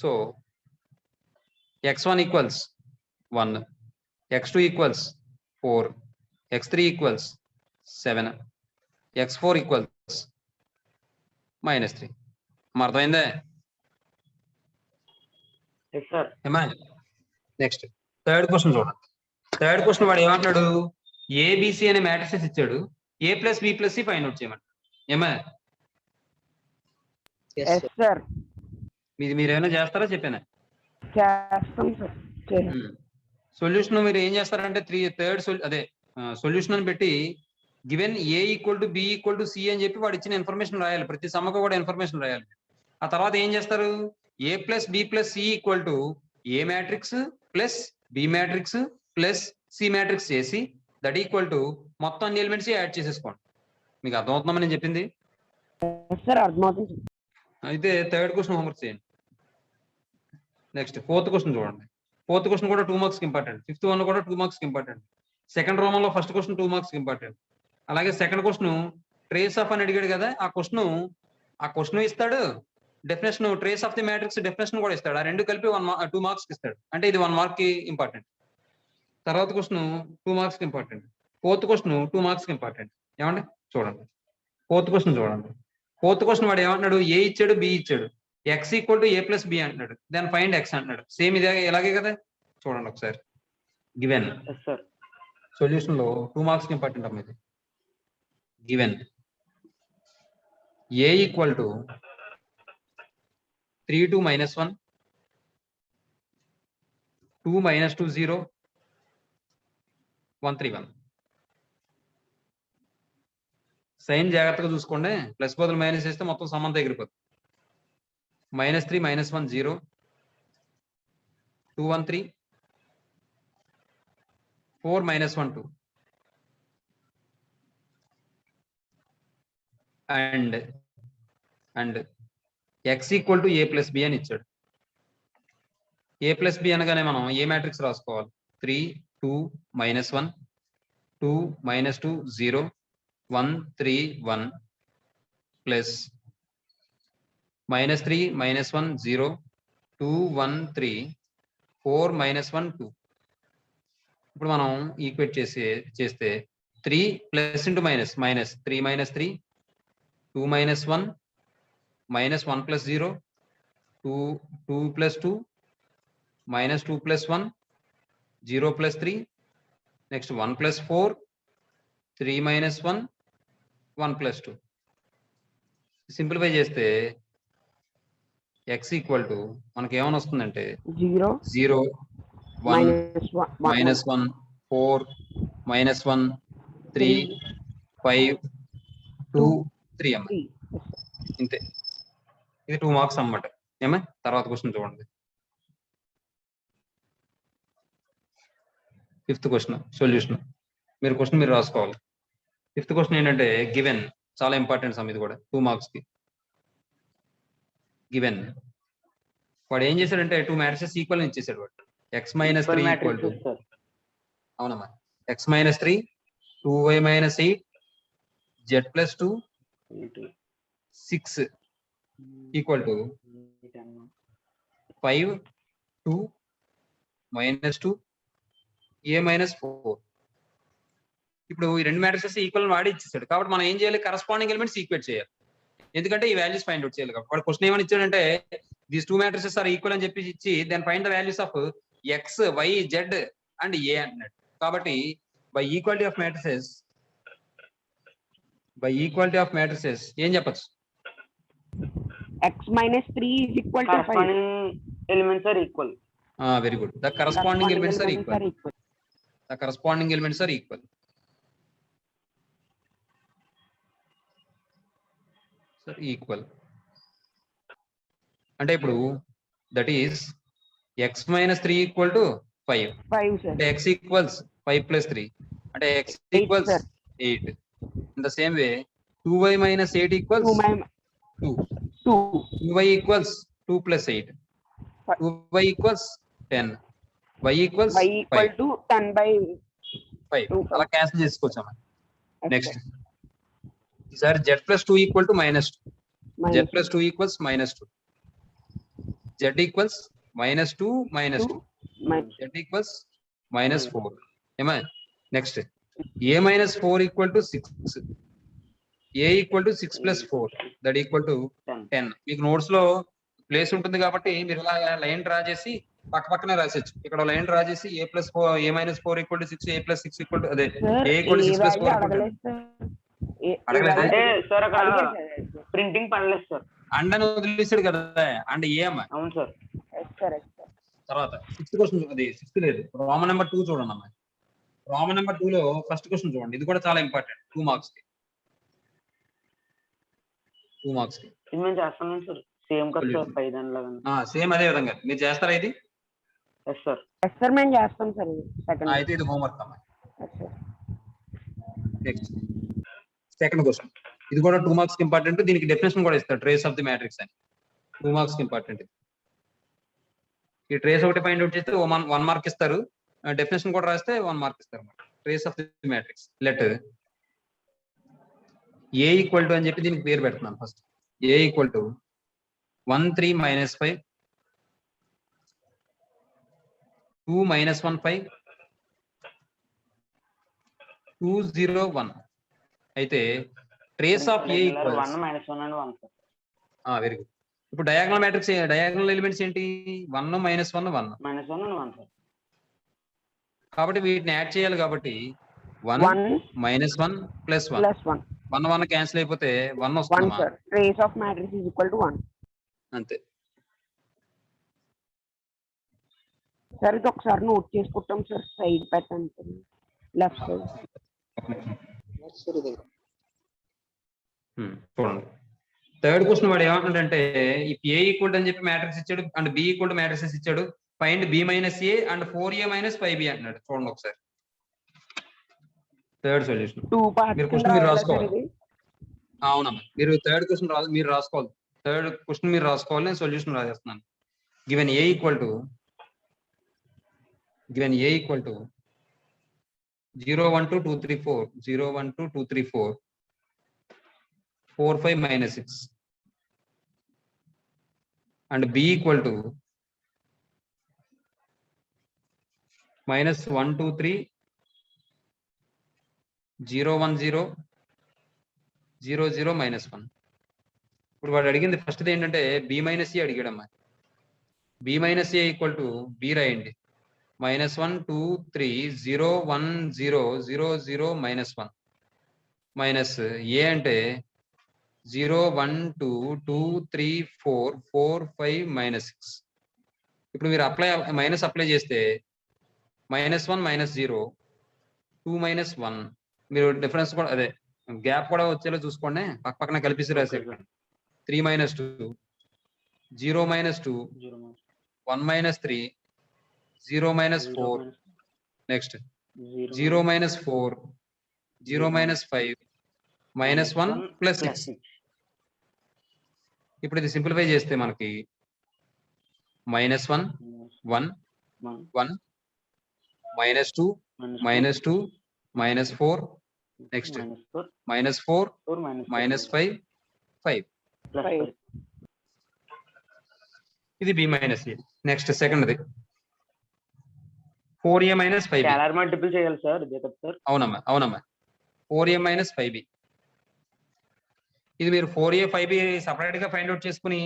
[SPEAKER 1] So x1 equals 1, x2 equals 4, x3 equals 7, x4 equals -3. అర్థమైందే?
[SPEAKER 3] Yes sir.
[SPEAKER 1] ఏమా నెక్స్ట్ థర్డ్ క్వశ్చన్ చూడండి. థర్డ్ క్వశ్చన్ వాడు ఏమంటున్నాడు? ఏబిసి అనే మ్యాట్రిసెస్ ఇచ్చాడు. a + b + c find out చేయమంటాడు. ఏమా
[SPEAKER 2] ఎస్ సార్.
[SPEAKER 1] మీరు ఏమైనా చేస్తారా చెప్పానా?
[SPEAKER 2] చేస్తాం సార్.
[SPEAKER 1] సొల్యూషన్ మీరు ఏం చేస్తారంటే సొల్యూషన్ అని పెట్టి గివెన్ a = b = c అని చెప్పి వాడు ఇచ్చిన ఇన్ఫర్మేషన్ రాయాలి. ప్రతి సమ్మకు కూడా ఇన్ఫర్మేషన్ రాయాలి. ఆ తర్వాత ఏం చేస్తారు? a + b + c = a matrix plus b matrix plus c matrix చేసి దట్ ఈక్వల్ టు మొత్తం అన్ని ఎలిమెంట్స్ యాడ్ చేసేసుకోండి. మీకు అర్థమవుతుందని నేను చెప్పింది?
[SPEAKER 2] సార్ అర్థమవుతుంది.
[SPEAKER 1] అయితే థర్డ్ క్వశ్చన్ హోంవర్క్ చేయండి. నెక్స్ట్ ఫోర్త్ క్వశ్చన్ చూడండి. ఫోర్త్ క్వశ్చన్ కూడా 2 మార్క్స్ ఇంపార్టెంట్. ఫిఫ్త్ వన్ కూడా 2 మార్క్స్ ఇంపార్టెంట్. సెకండ్ రోమన్ లో ఫస్ట్ క్వశ్చన్ 2 మార్క్స్ ఇంపార్టెంట్. అలాగే సెకండ్ క్వశ్చన్ ట్రేస్ ఆఫ్ అని అడిగాడు కదా, ఆ క్వశ్చన్ ఇస్తాడు. Definition trace of the matrix definition కూడా ఇస్తాడు. ఆ రెండు కలిపి 2 మార్క్స్ ఇస్తాడు. అంటే ఇది 1 మార్క్ కి ఇంపార్టెంట్. తర్వాత క్వశ్చన్ 2 మార్క్స్ కి ఇంపార్టెంట్. ఫోర్త్ క్వశ్చన్ 2 మార్క్స్ కి ఇంపార్టెంట్. ఏమండి చూడండి ఫోర్త్ క్వశ్చన్ చూడండి. ఫోర్త్ క్వశ్చన్ వాడు ఏమంటున్నాడు? ఏ ఇచ్చాడు, బి ఇచ్చాడు. x = a + b అంటున్నాడు. దెన్ ఫైండ్ x అంటున్నాడు. సేమ్ ఇలాగే కదా. చూడండి ఒకసారి. గివెన్ సొల్యూషన్ లో 2 మార్క్స్ కి ఇంపార్టెంట్ అమ్మ ఇది. Given a = 3 - 1, 2 - 2 0, 1 3 1. సైన్ జాగ్రత్తగా చూసుకోండి. ప్లస్ బదులు మైనస్ వేస్తే మొత్తం సమంత ఎగిరిపోతుంది. -3 - 1 0, 2 1 3, 4 - 1 2 అండ్ x = a + b అని ఇచ్చాడు. a + b అనగానే మనం ఏ మ్యాట్రిక్స్ రాసుకోవాలి? 3 2 -1, 2 - 2 0, 1 3 1 ప్లస్ -3 - 1 0, 2 1 3, 4 - 1 2. ఇప్పుడు మనం ఈక్వేట్ చేస్తే 3 plus into minus -3 - 3, 2 - 1, -1 + 0, 2 + 2, -2 + 1, 0 + 3, next 1 + 4, 3 - 1, 1 + 2. Simplify చేస్తే x = మనకి ఏమని వస్తుందంటే
[SPEAKER 2] 0
[SPEAKER 1] 0 1 -1 4 -1 3 5 2 3 అమ్మ. ఇంతే. ఇది 2 మార్క్స్ అన్నమాట. ఏమా తర్వాత క్వశ్చన్ చూడండి. Fifth question solution. క్వశ్చన్ మీరు రాసుకోవాలి. ఫిఫ్త్ క్వశ్చన్ ఏంటంటే గివెన్, చాలా ఇంపార్టెంట్ సమ్ ఇది కూడా 2 మార్క్స్ కి. గివెన్ వాడు ఏం చేశాడంటే 2 మ్యాట్రిసెస్ ఈక్వల్ అని ఇచ్చేసాడు. వాడు x - 3 = అవునమ్మా x - 3, 2y - 8, z + 2, 6 = 5 2 -2 a - 4. ఇప్పుడు ఈ రెండు మ్యాట్రిసెస్ ఈక్వల్ వాడి ఇచ్చేసాడు. కాబట్టి మనం ఏం చేయాలి? కరస్పాండింగ్ ఎలిమెంట్స్ ఈక్వేట్ చేయాలి. ఎందుకంటే ఈ వాల్యూస్ ఫైండ్ అవుట్ చేయాలి కాబట్టి. వాడు క్వశ్చన్ ఏమని ఇచ్చాడంటే these two matrices are equal అని చెప్పి ఇచ్చి then find the values of X Y Z and A అంటున్నాడు. కాబట్టి బై ఈక్వాలిటీ ఆఫ్ మ్యాట్రిసెస్ ఏం చెప్పచ్చు?
[SPEAKER 2] x minus 3 is equal to 5.
[SPEAKER 3] Corresponding elements are equal.
[SPEAKER 1] Very good. The corresponding elements are equal.
[SPEAKER 2] equal.
[SPEAKER 1] The corresponding elements are equal. So equal. అంటే ఇప్పుడు that is x minus 3 equal to 5.
[SPEAKER 2] 5 sir.
[SPEAKER 1] అంటే x equals 5 plus 3. అంటే x equals
[SPEAKER 2] sir.
[SPEAKER 1] 8. In the same way 2y minus 8 equals 2. 2y equals 2 plus 8. 2y equals 10. y equals
[SPEAKER 2] y equal
[SPEAKER 1] 5.
[SPEAKER 2] to 10 by
[SPEAKER 1] 5. అలా క్యాన్సిల్ చేసుకోవచ్చామా?
[SPEAKER 2] Yes,
[SPEAKER 1] next
[SPEAKER 2] sir.
[SPEAKER 1] ఈసారి z plus 2 equal to minus 2.
[SPEAKER 2] Minus
[SPEAKER 1] z plus 2 equals minus 2. z equals minus 2 minus 2.
[SPEAKER 2] minus
[SPEAKER 1] z equals minus 4. ఏమా? Next a minus 4 equal to 6. a equal to 6 plus 4 that equal to 10. మీకు నోట్స్ లో ప్లేస్ ఉంటుంది కాబట్టి మీరు ఇలా లైన్ డ్రా చేసి పక్క పక్కనే రాసేచ్చు. ఇక్కడ లైన్ డ్రా చేసి a plus 4 a minus 4 equal to 6 a plus 6 equal to అదే
[SPEAKER 2] sir.
[SPEAKER 1] a equal to 6 plus 4 equal to
[SPEAKER 2] అడగలేదు sir.
[SPEAKER 1] అడగలేదా?
[SPEAKER 3] అంటే సార్ అక్కడ ప్రింటింగ్ పడలేదు సార్.
[SPEAKER 1] అండని వదిలేసాడు కదా అండ్ ఏ అమ్మా.
[SPEAKER 3] అవును sir.
[SPEAKER 2] yes sir, yes sir.
[SPEAKER 1] తర్వాత 6th క్వశ్చన్, అది 6th లేదు, రోమన్ నెంబర్ 2 చూడండి అమ్మా. రోమన్ నెంబర్ 2 లో ఫస్ట్ క్వశ్చన్ చూడండి. ఇది కూడా చాలా ఇంపార్టెంట్. 2 మార్క్స్ కి.
[SPEAKER 3] ఇది మేము చేస్తాం సార్. సేమ్ కదా సార్ పై దానిలో.
[SPEAKER 1] సేమ్ అదే విధంగా మీరు చేస్తారా ఇది?
[SPEAKER 3] Yes sir.
[SPEAKER 2] yes sir, మేము చేస్తాం సార్. సెకండ్
[SPEAKER 1] అయితే ఇది హోంవర్క్ అమ్మా.
[SPEAKER 2] yes sir.
[SPEAKER 1] Next second question. ఇది కూడా 2 మార్క్స్ కి ఇంపార్టెంట్. దీనికి డెఫినేషన్ కూడా ఇస్తారు, ట్రేస్ ఆఫ్ ది మ్యాట్రిక్స్ అని. 2 మార్క్స్ కి ఇంపార్టెంట్. ఈ ట్రేస్ ఒకటి ఫైండ్ అవుట్ చేస్తే 1 మార్క్ ఇస్తారు. డెఫినేషన్ కూడా రాస్తే 1 మార్క్ ఇస్తారు అన్నమాట. Trace of the matrix. Let A equal to అని చెప్పి దీనికి పేరు పెడుతున్నాను first. A equal to 1 3 minus 5, 2 minus 1 5, 2 0 1. అయితే trace of A equals
[SPEAKER 3] 1 minus 1 and 1 sir.
[SPEAKER 1] Very good. ఇప్పుడు డయాగోనల్ మ్యాట్రిక్స్, డయాగోనల్ ఎలిమెంట్స్ ఏంటి? 1 minus 1 1.
[SPEAKER 3] minus 1 and 1 sir.
[SPEAKER 1] కాబట్టి వీటిని యాడ్ చేయాలి. కాబట్టి 1 minus 1 plus 1.
[SPEAKER 2] plus 1.
[SPEAKER 1] 1 1 క్యాన్సిల్ అయిపోతే 1
[SPEAKER 2] 1
[SPEAKER 1] వస్తుందమ్మా.
[SPEAKER 2] sir. trace of matrix is equal to 1.
[SPEAKER 1] అంతే.
[SPEAKER 2] సార్ ఇది ఒకసారి నోట్ చేసుకుంటాం సార్. సైడ్ పెట్టండి లెఫ్ట్ సైడ్.
[SPEAKER 1] చూడండి థర్డ్ క్వశ్చన్ వాడు ఏమంటాడంటే ఇఫ్ ఏ ఈక్వల్ అని చెప్పి మ్యాట్రిక్స్ ఇచ్చాడు and B equal to matrix ఇచ్చాడు, find B minus A and 4a minus 5b అంటున్నాడు. చూడండి ఒకసారి థర్డ్ సొల్యూషన్.
[SPEAKER 2] 2 parts
[SPEAKER 1] మీరు క్వశ్చన్ మీరు రాసుకోవాలి. అవునమ్మా, మీరు థర్డ్ క్వశ్చన్ మీరు రాసుకోవాలి. థర్డ్ క్వశ్చన్ మీరు రాసుకోవాలి. నేను సొల్యూషన్ రాసేస్తున్నాను. Given A equal to 0 1 2 2 3 4 0 1 2 2 3 4 4 5 minus 6 and b equal to minus 1 2 3 0 1 0 0 0 minus 1. ఇప్పుడు వాడు అడిగింది ఫస్ట్ ఏంటంటే బి మైనస్ ఏ అడిగాడమ్మా. B minus A equal to B రాయండి. -1 2 3 0 1 0 0 0 minus 1 మైనస్ ఏ అంటే 0 1 2 2 3 4 4 5 minus 6. ఇప్పుడు మీరు మైనస్ అప్లై చేస్తే -1 -0 2 - 1. మీరు డిఫరెన్స్ కూడా అదే గ్యాప్ కూడా వచ్చేలా చూసుకోండి. పక్క పక్కన కలిపి రాసే 3 - 2 0 - 2 1 - 3 0 - 4 నెక్స్ట్ 0 - 4 0 - 5 -1 + 6. ఇప్పుడు ఇది సింప్లిఫై చేస్తే మనకి -1 1 1 -2 -2 -4 నెక్స్ట్ -4 -5 5. ఇది బి మైనస్ ఏ. నెక్స్ట్ సెకండ్ది 4a - 5b.
[SPEAKER 3] స్కేలార్ మల్టిపుల్ చేయాలి సార్. ఇదే కదా సార్?
[SPEAKER 1] అవునమ్మా 4a - 5b. ఇది మీరు 4A 5B సపరేట్ గా ఫైండ్ అవుట్ చేసుకుని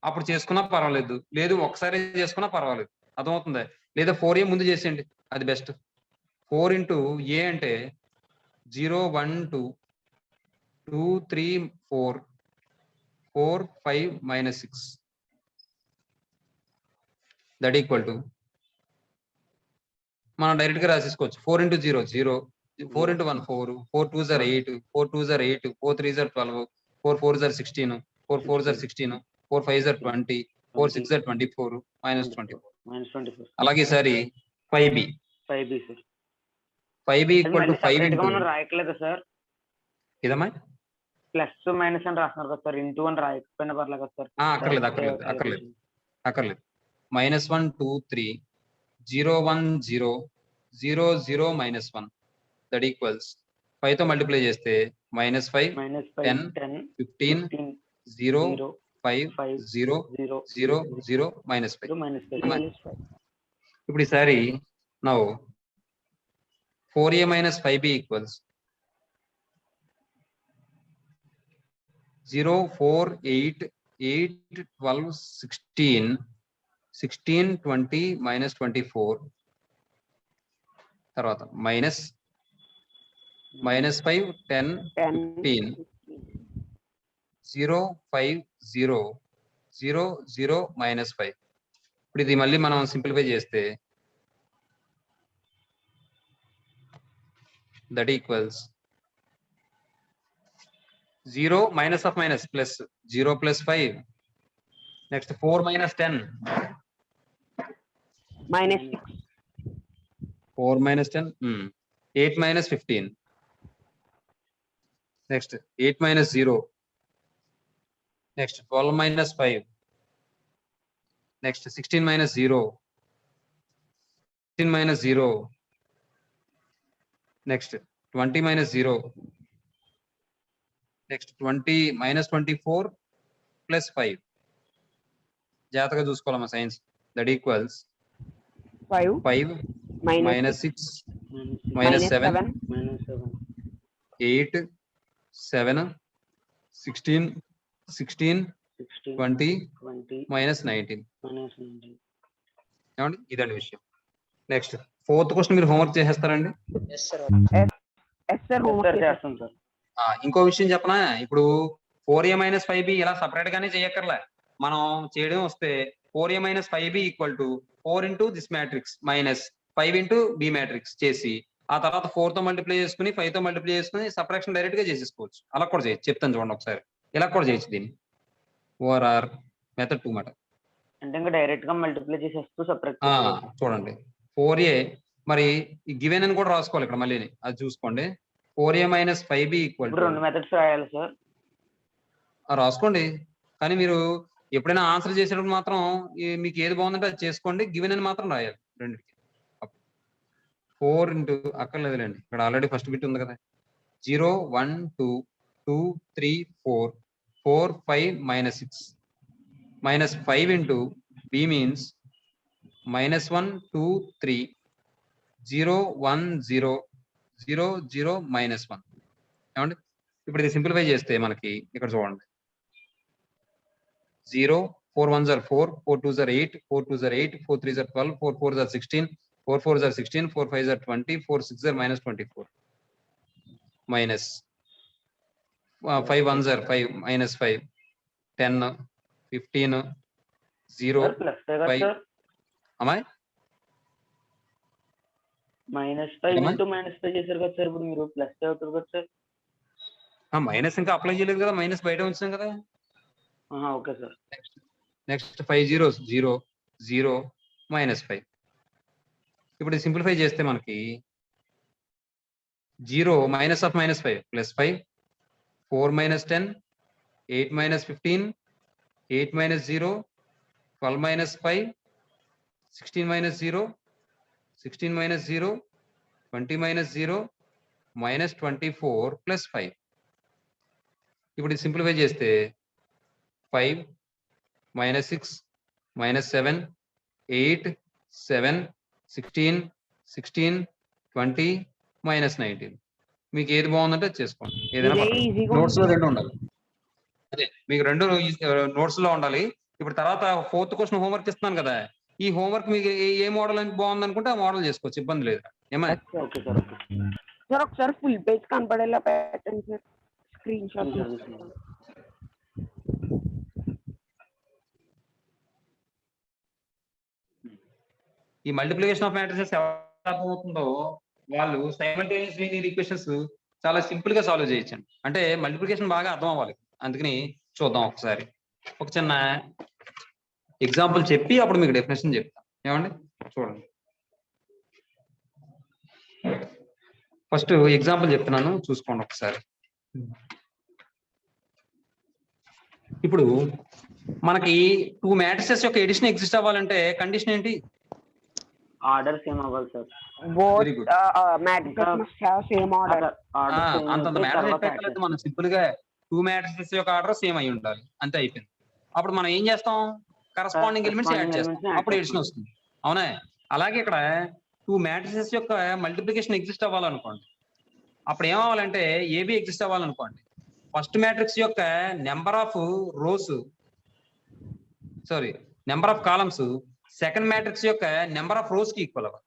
[SPEAKER 1] అప్పుడు చేసుకున్నా పర్వాలేదు, లేదు ఒకసారి చేసుకున్నా పర్వాలేదు. అర్థమవుతుందా? లేదా 4A ముందు చేసేయండి, అది బెస్ట్. 4 ఇంటూ ఏ అంటే 0 1 2 2 3 4 4 5 minus 6 దట్ ఈక్వల్ టు మనం డైరెక్ట్ గా రాసేసుకోవచ్చు. 4 into 0 0, 4 into 1 4, 4 2s are 8, 4 2s are 8, 4 3s are 12, 4 4s are 16, 4 4s are 16, 4 5s are 20, 4 6s are 24, minus 24.
[SPEAKER 3] -24.
[SPEAKER 1] అలాగే ఈసారి 5B
[SPEAKER 3] 5B sir.
[SPEAKER 1] 5B equal to 5
[SPEAKER 3] separate గా
[SPEAKER 1] ఇంటూ
[SPEAKER 3] మనం రాయట్లేదు సార్.
[SPEAKER 1] ఇదమ్మా
[SPEAKER 3] ప్లస్ మైనస్ అని రాస్తున్నారు కదా సార్, ఇంటూ అని రాయకపోయినా పర్లేదు కదా సార్.
[SPEAKER 1] అక్కర్లేదు అక్కర్లేదు అక్కర్లేదు అక్కర్లేదు. -1 2 3 0 1 0 0 0 -1 దట్ ఈక్వల్స్ 5 తో మల్టిప్లై చేస్తే -5 10 15 0 5 0 0 0 -5. ఇప్పుడు ఈసారి now 4A minus 5B equals 0 4 8 8 12 16 16 20 minus 24 తర్వాత minus 5 10 15 0 5 0 0 0 -5. ఇప్పుడు ఇది మళ్ళీ మనం సింప్లిఫై చేస్తే that equals 0 minus of minus plus 0 plus 5. Next 4 minus 10.
[SPEAKER 2] -6.
[SPEAKER 1] 4 minus 10. 8 minus 15. Next 8 minus 0. Next 12 minus 5. Next 16 minus 0. 16 minus 0. Next 20 minus 0. Next 20 minus 24 plus 5. జాగ్రత్తగా చూసుకోవాలమ్మా science. That equals 5 minus 6 minus 7 8 7 16 16 20 minus 19. ఏమండి ఇదండి విషయం. నెక్స్ట్ 4th క్వశ్చన్ మీరు హోంవర్క్ చేసేస్తారండి?
[SPEAKER 4] Yes, sir.
[SPEAKER 2] Yes sir, homework
[SPEAKER 3] చేస్తాం సార్.
[SPEAKER 1] ఇంకో విషయం చెప్పనా, ఇప్పుడు 4A minus 5B ఇలా సపరేట్ గానే చేయక్కర్లే, మనం చేయడం వస్తే 4A minus 5B equal to 4 into this matrix minus 5 into B matrix చేసి ఆ తర్వాత 4 తో మల్టిప్లై చేసుకుని 5 తో మల్టిప్లై చేసుకుని సపరేషన్ డైరెక్ట్ గా చేసేసుకోవచ్చు. అలా కూడా చేయొచ్చు, చెప్తాను చూడండి ఒకసారి. ఇలా కూడా చేయొచ్చు దీన్ని. ఓఆర్ఆర్ మెథడ్ 2 మాట.
[SPEAKER 3] అంటే ఇంకా డైరెక్ట్ గా మల్టిప్లై చేసేస్తూ సపరేట్
[SPEAKER 1] చూడండి 4A మరి గివెన్ అని కూడా రాసుకోవాలి ఇక్కడ మళ్ళీ, అది చూసుకోండి. 4A minus 5B equal to
[SPEAKER 3] 2 methods రాయాలి సార్.
[SPEAKER 1] రాసుకోండి, కానీ మీరు ఎప్పుడైనా ఆన్సర్ చేసేటప్పుడు మాత్రం మీకు ఏది బాగుందంటే అది చేసుకోండి, గివెన్ అని మాత్రం రాయాలి రెండింటికి. 4 ఇంటూ అక్కర్లేదులేండి, ఇక్కడ ఆల్రెడీ ఫస్ట్ బిట్ ఉంది కదా. 0 1 2 2 3 4 4 5 -6 -5 ఇంటూ B మీన్స్ -1 2 3 0 1 0 0 0 -1. ఏమండి ఇప్పుడు ఇది సింప్లిఫై చేస్తే మనకి ఇక్కడ చూడండి 0 4 1s are 4 4 2s are 8 4 2s are 8 4 3s are 12 4 4s are 16 4 4s are 16 4 5s are 20 4 6s are -24 minus 5 1s are 5 -5 10 15 0
[SPEAKER 3] plus
[SPEAKER 1] 5. అమ్మాయి
[SPEAKER 3] -5 ఇంటూ -5 చేశారు కదా సార్, ఇప్పుడు మీరు ప్లస్ అవుతుంది కదా సార్.
[SPEAKER 1] మైనస్ ఇంకా అప్లై చేయలేదు కదా, మైనస్ బయట ఉంచాం కదా.
[SPEAKER 3] Okay sir.
[SPEAKER 1] Next 5 zeros 0 0 -5. ఇప్పుడు సింప్లిఫై చేస్తే మనకి 0 minus of -5 plus 5 4 minus 10 8 minus 15 8 minus 0 12 minus 5 16 minus 0 16 minus 0 20 minus 0 minus 24 plus 5. ఇప్పుడు సింప్లిఫై చేస్తే 5 -6 -7 8 7 16 16 20 -19. మీకు ఏది బాగుందంటే చేసుకోండి, ఏదైనా
[SPEAKER 2] ఈజీగా
[SPEAKER 1] నోట్స్ లో రెండు ఉండాలి. అదే మీకు రెండు నోట్స్ లో ఉండాలి. ఇప్పుడు తర్వాత 4th క్వశ్చన్ హోంవర్క్ ఇస్తున్నాను కదా, ఈ హోంవర్క్ మీకు ఏ మోడల్ బాగుంది అనుకుంటే ఆ మోడల్ చేసుకోవచ్చు, ఇబ్బంది లేదు. ఏమా
[SPEAKER 3] ఓకే సార్. ఓకే
[SPEAKER 2] సార్ ఒకసారి ఫుల్ పేజ్ కనపడేలా పెట్టండి సార్, స్క్రీన్ షాట్
[SPEAKER 1] ఈ మల్టిప్లికేషన్ ఆఫ్ మ్యాట్రిసెస్ ఎవరు అర్థమవుతుందో వాళ్ళు సైమల్టేనియస్ లీనియర్ ఈక్వేషన్స్ చాలా సింపుల్ గా సాల్వ్ చేయొచ్చండి. అంటే మల్టిప్లికేషన్ బాగా అర్థం అవ్వాలి, అందుకని చూద్దాం ఒకసారి. ఒక చిన్న ఎగ్జాంపుల్ చెప్పి అప్పుడు మీకు డెఫినేషన్ చెప్తాను. ఏమండి చూడండి, ఫస్ట్ ఎగ్జాంపుల్ చెప్తున్నాను, చూసుకోండి ఒకసారి. ఇప్పుడు మనకి 2 మ్యాట్రిసెస్ యొక్క ఎడిషన్ ఎగ్జిస్ట్ అవ్వాలంటే కండిషన్ ఏంటి?
[SPEAKER 3] ఆర్డర్ సేమ్ అవ్వాలి sir.
[SPEAKER 1] Very good.
[SPEAKER 2] Same order.
[SPEAKER 1] అంత మ్యాటర్ చెప్పలేదు, మనం సింపుల్ గా 2 మ్యాట్రిసెస్ యొక్క ఆర్డర్ సేమ్ అయి ఉండాలి, అంతే అయిపోయింది. అప్పుడు మనం ఏం చేస్తాం, కరస్పాండింగ్ ఎలిమెంట్స్ యాడ్ చేస్తాం, అప్పుడు ఎడిషన్ వస్తుంది. అవునా? అలాగే ఇక్కడ 2 మ్యాట్రిసెస్ యొక్క మల్టిప్లికేషన్ ఎగ్జిస్ట్ అవ్వాలనుకోండి, అప్పుడు ఏమవ్వాలంటే ఏబి ఎగ్జిస్ట్ అవ్వాలనుకోండి, ఫస్ట్ మ్యాట్రిక్స్ యొక్క number of rows number of columns second matrix యొక్క నెంబర్ ఆఫ్ రోస్ కి ఈక్వల్ అవ్వాలి.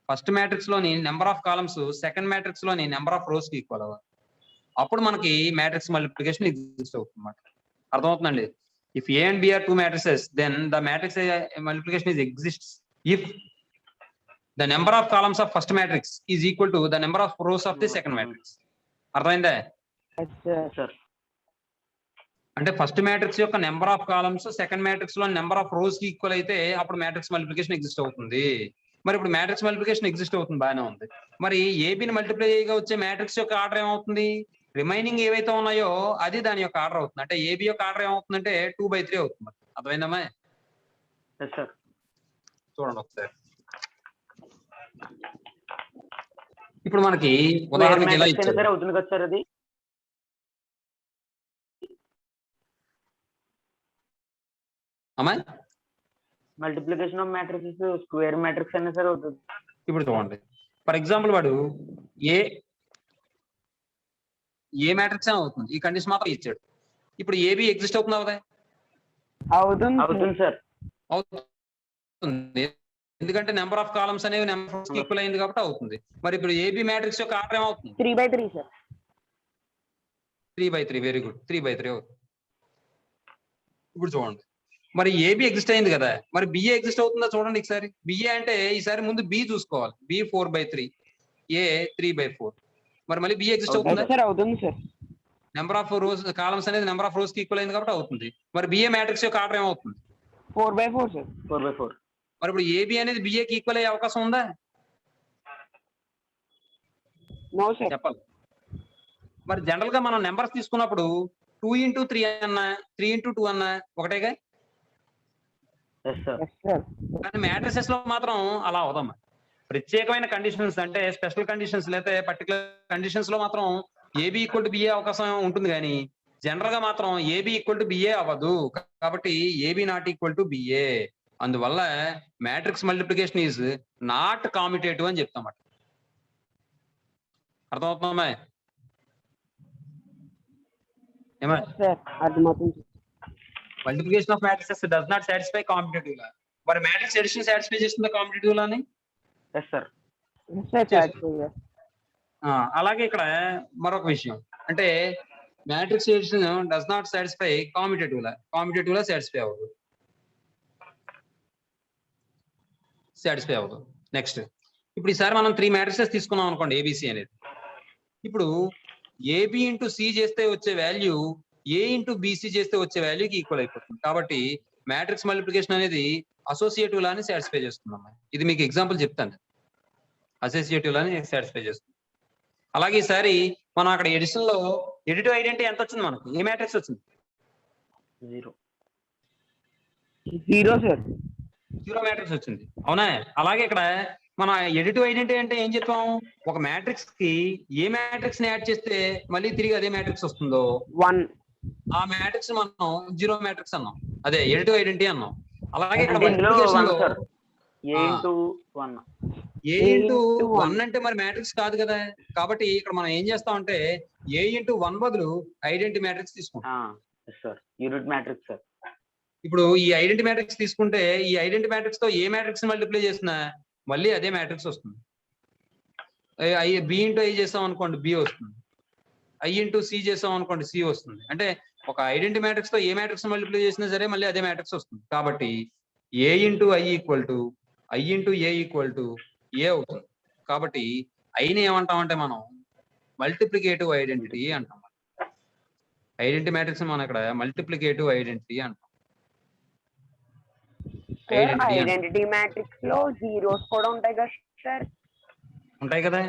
[SPEAKER 1] ఫస్ట్ మ్యాట్రిక్స్ లోని number of columns second matrix లోని నెంబర్ ఆఫ్ రోస్ కి ఈక్వల్ అవ్వాలి. అప్పుడు మనకి మ్యాట్రిక్స్ మల్టిప్లికేషన్ ఎగ్జిస్ట్ అవుతుంది అన్నమాట. అర్థమవుతుందండి? If A and B are 2 matrices, then the matrix multiplication is exists if the number of columns of first matrix is equal to the number of rows of the second matrix. అర్థమైందా? అంటే ఫస్ట్ మ్యాట్రిక్స్ యొక్క number of columns second matrix లో నెంబర్ ఆఫ్ రోస్ కి ఈక్వల్ అయితే అప్పుడు మ్యాట్రిక్స్ మల్టిప్లికేషన్ ఎగ్జిస్ట్ అవుతుంది. మరి ఇప్పుడు మ్యాట్రిక్స్ మల్టిప్లికేషన్ ఎగ్జిస్ట్ అవుతుంది, బాగానే ఉంది. మరి ఏబిని మల్టిప్లై చేయగా వచ్చే మ్యాట్రిక్స్ యొక్క ఆర్డర్ ఏమవుతుంది? రిమైనింగ్ ఏవైతే ఉన్నాయో అది దాని యొక్క ఆర్డర్ అవుతుంది. అంటే ఏబి యొక్క ఆర్డర్ ఏమవుతుందంటే 2/3 అవుతుంది. అర్థమైందమ్మా? చూడండి ఒకసారి. ఇప్పుడు మనకి ఉదాహరణకి ఇలా ఇచ్చారు.
[SPEAKER 3] అవుతుంది కదా సార్ అది.
[SPEAKER 1] అమ్మా
[SPEAKER 3] multiplication of matrix square matrix అయినా సరే అవుతుంది.
[SPEAKER 1] ఇప్పుడు చూడండి, ఫర్ ఎగ్జాంపుల్ వాడు ఏ మ్యాట్రిక్స్ అని అవుతుంది, ఈ కండిషన్ మాత్రం ఇచ్చాడు. ఇప్పుడు ఏబి ఎగ్జిస్ట్ అవుతుంది అవుదా?
[SPEAKER 3] అవుతుంది సార్.
[SPEAKER 1] అవుతుంది, ఎందుకంటే నెంబర్ ఆఫ్ కాలమ్స్ అనేవి నెంబర్ ఆఫ్ ఈక్వల్ అయింది కాబట్టి అవుతుంది. మరి ఇప్పుడు ఏబి మ్యాట్రిక్స్ యొక్క ఆర్డర్ ఏమవుతుంది?
[SPEAKER 2] 3/3 సార్.
[SPEAKER 1] 3/3. వెరీ గుడ్, 3/3 అవుతుంది. ఇప్పుడు చూడండి, మరి ఏబి ఎగ్జిస్ట్ అయింది కదా, మరి బిఏ ఎగ్జిస్ట్ అవుతుందా చూడండి ఈసారి. బిఏ అంటే ఈసారి ముందు బి చూసుకోవాలి. బి 4/3, ఏ 3/4. మరి మళ్ళీ బిఏ ఎగ్జిస్ట్ అవుతుందా?
[SPEAKER 2] అవుతుంది sir.
[SPEAKER 1] Number of rows columns అనేది నెంబర్ ఆఫ్ రోస్ కి ఈక్వల్ అయింది కాబట్టి అవుతుంది. మరి బిఏ మ్యాట్రిక్స్ యొక్క ఆర్డర్ ఏమవుతుంది?
[SPEAKER 2] 4/4 సార్.
[SPEAKER 3] 4/4.
[SPEAKER 1] మరి ఇప్పుడు ఏబి అనేది బిఏకి ఈక్వల్ అయ్యే అవకాశం ఉందా?
[SPEAKER 2] No sir.
[SPEAKER 1] చెప్పాలి. మరి జనరల్ గా మనం నెంబర్స్ తీసుకున్నప్పుడు 2 into 3 అన్నా 3 into 2 అన్నా ఒకటేగా. కానీ మ్యాట్రిసెస్ లో మాత్రం అలా అవదమ్మా. ప్రత్యేకమైన కండిషన్స్ అంటే స్పెషల్ కండిషన్స్ లేదా పర్టికులర్ కండిషన్స్ లో మాత్రం ఏబి ఈక్వల్ టు బిఏ అవకాశం ఉంటుంది, కానీ జనరల్ గా మాత్రం ఏబి ఈక్వల్ టు బిఏ అవ్వదు. కాబట్టి A B not equal to B A. అందువల్ల matrix multiplication is not commutative అని చెప్తామట. అర్థమవుతుందమ్మా? ఏమా? Multiplication of matrices does not satisfy competitive law. మరి మ్యాట్రిక్స్ ఎడిషన్ సాటిస్ఫై చేస్తుందా కాంపిటేటివ్ లాని? అలాగే ఇక్కడ మరొక విషయం అంటే matrix addition does not satisfy competitive law. Competitive law satisfy అవ్వదు. నెక్స్ట్, ఇప్పుడు ఈసారి మనం 3 మ్యాట్రిసెస్ తీసుకున్నాం అనుకోండి, ఏబిసి అనేది. ఇప్పుడు ఏబి ఇంటూ సి చేస్తే వచ్చే వాల్యూ ఏ ఇంటూ బిసి చేస్తే వచ్చే వాల్యూకి ఈక్వల్ అయిపోతుంది. కాబట్టి మ్యాట్రిక్స్ మల్టిప్లికేషన్ అనేది అసోసియేటివ్ లాని సాటిస్ఫై చేస్తున్నాం. ఇది మీకు ఎగ్జాంపుల్ చెప్తాను. అసోసియేటివ్ లాని సాటిస్ఫై చేస్తుంది. అలాగే ఈసారి మనం అక్కడ ఎడిషన్ లో ఎడిటివ్ ఐడెంటిటీ ఎంత వచ్చింది మనకు? ఏ మ్యాట్రిక్స్ వచ్చింది?
[SPEAKER 2] 0 సార్.
[SPEAKER 1] 0 మ్యాట్రిక్స్ వచ్చింది, అవునా? అలాగే ఇక్కడ మన ఎడిటివ్ ఐడెంటిటీ అంటే ఏం చెప్పాం? ఒక మ్యాట్రిక్స్ కి ఏ మ్యాట్రిక్స్ ని యాడ్ చేస్తే మళ్ళీ తిరిగి అదే మ్యాట్రిక్స్ వస్తుందో
[SPEAKER 2] 1,
[SPEAKER 1] ఆ మ్యాట్రిక్స్ మనం 0 మ్యాట్రిక్స్ అన్నాం. అదే ఎడిటివ్ ఐడెంటిటీ అన్నాం. అలాగే ఇక్కడ
[SPEAKER 3] అంటే ఇందులో
[SPEAKER 1] మల్టిప్లికేషన్ లో
[SPEAKER 3] A into 1.
[SPEAKER 1] ఏ ఇంటూ 1 అంటే మరి మ్యాట్రిక్స్ కాదు కదా, కాబట్టి ఇక్కడ మనం ఏం చేస్తామంటే ఏ ఇంటూ 1 బదులు ఐడెంటిటీ మ్యాట్రిక్స్ తీసుకుంటాం.
[SPEAKER 3] Sir unit matrix sir.
[SPEAKER 1] ఇప్పుడు ఈ ఐడెంటిటీ మ్యాట్రిక్స్ తీసుకుంటే ఈ ఐడెంటిటీ మ్యాట్రిక్స్ తో ఏ మ్యాట్రిక్స్ మల్టిప్లై చేసినా మళ్ళీ అదే మ్యాట్రిక్స్ వస్తుంది. బి ఇంటూ ఐ చేస్తాం అనుకోండి బి వస్తుంది, ఐ ఇంటూ సి చేస్తాం అనుకోండి సి వస్తుంది. అంటే ఒక ఐడెంటిటీ మ్యాట్రిక్స్ తో ఏ మ్యాట్రిక్స్ మల్టిప్లై చేసినా సరే మళ్ళీ అదే మ్యాట్రిక్స్ వస్తుంది. కాబట్టి A into I equal to I into A equal to A అవుతుంది. కాబట్టి ఐని ఏమంటామంటే మనం మల్టిప్లికేటివ్ ఐడెంటిటీ అంటాం. ఐడెంటిటీ మ్యాట్రిక్స్ మనం ఇక్కడ మల్టిప్లికేటివ్ ఐడెంటిటీ అంటాం.
[SPEAKER 2] ఐడెంటిటీ మ్యాట్రిక్స్ లో జీరోస్ కూడా ఉంటాయి కదా సార్?
[SPEAKER 1] ఉంటాయి కదా.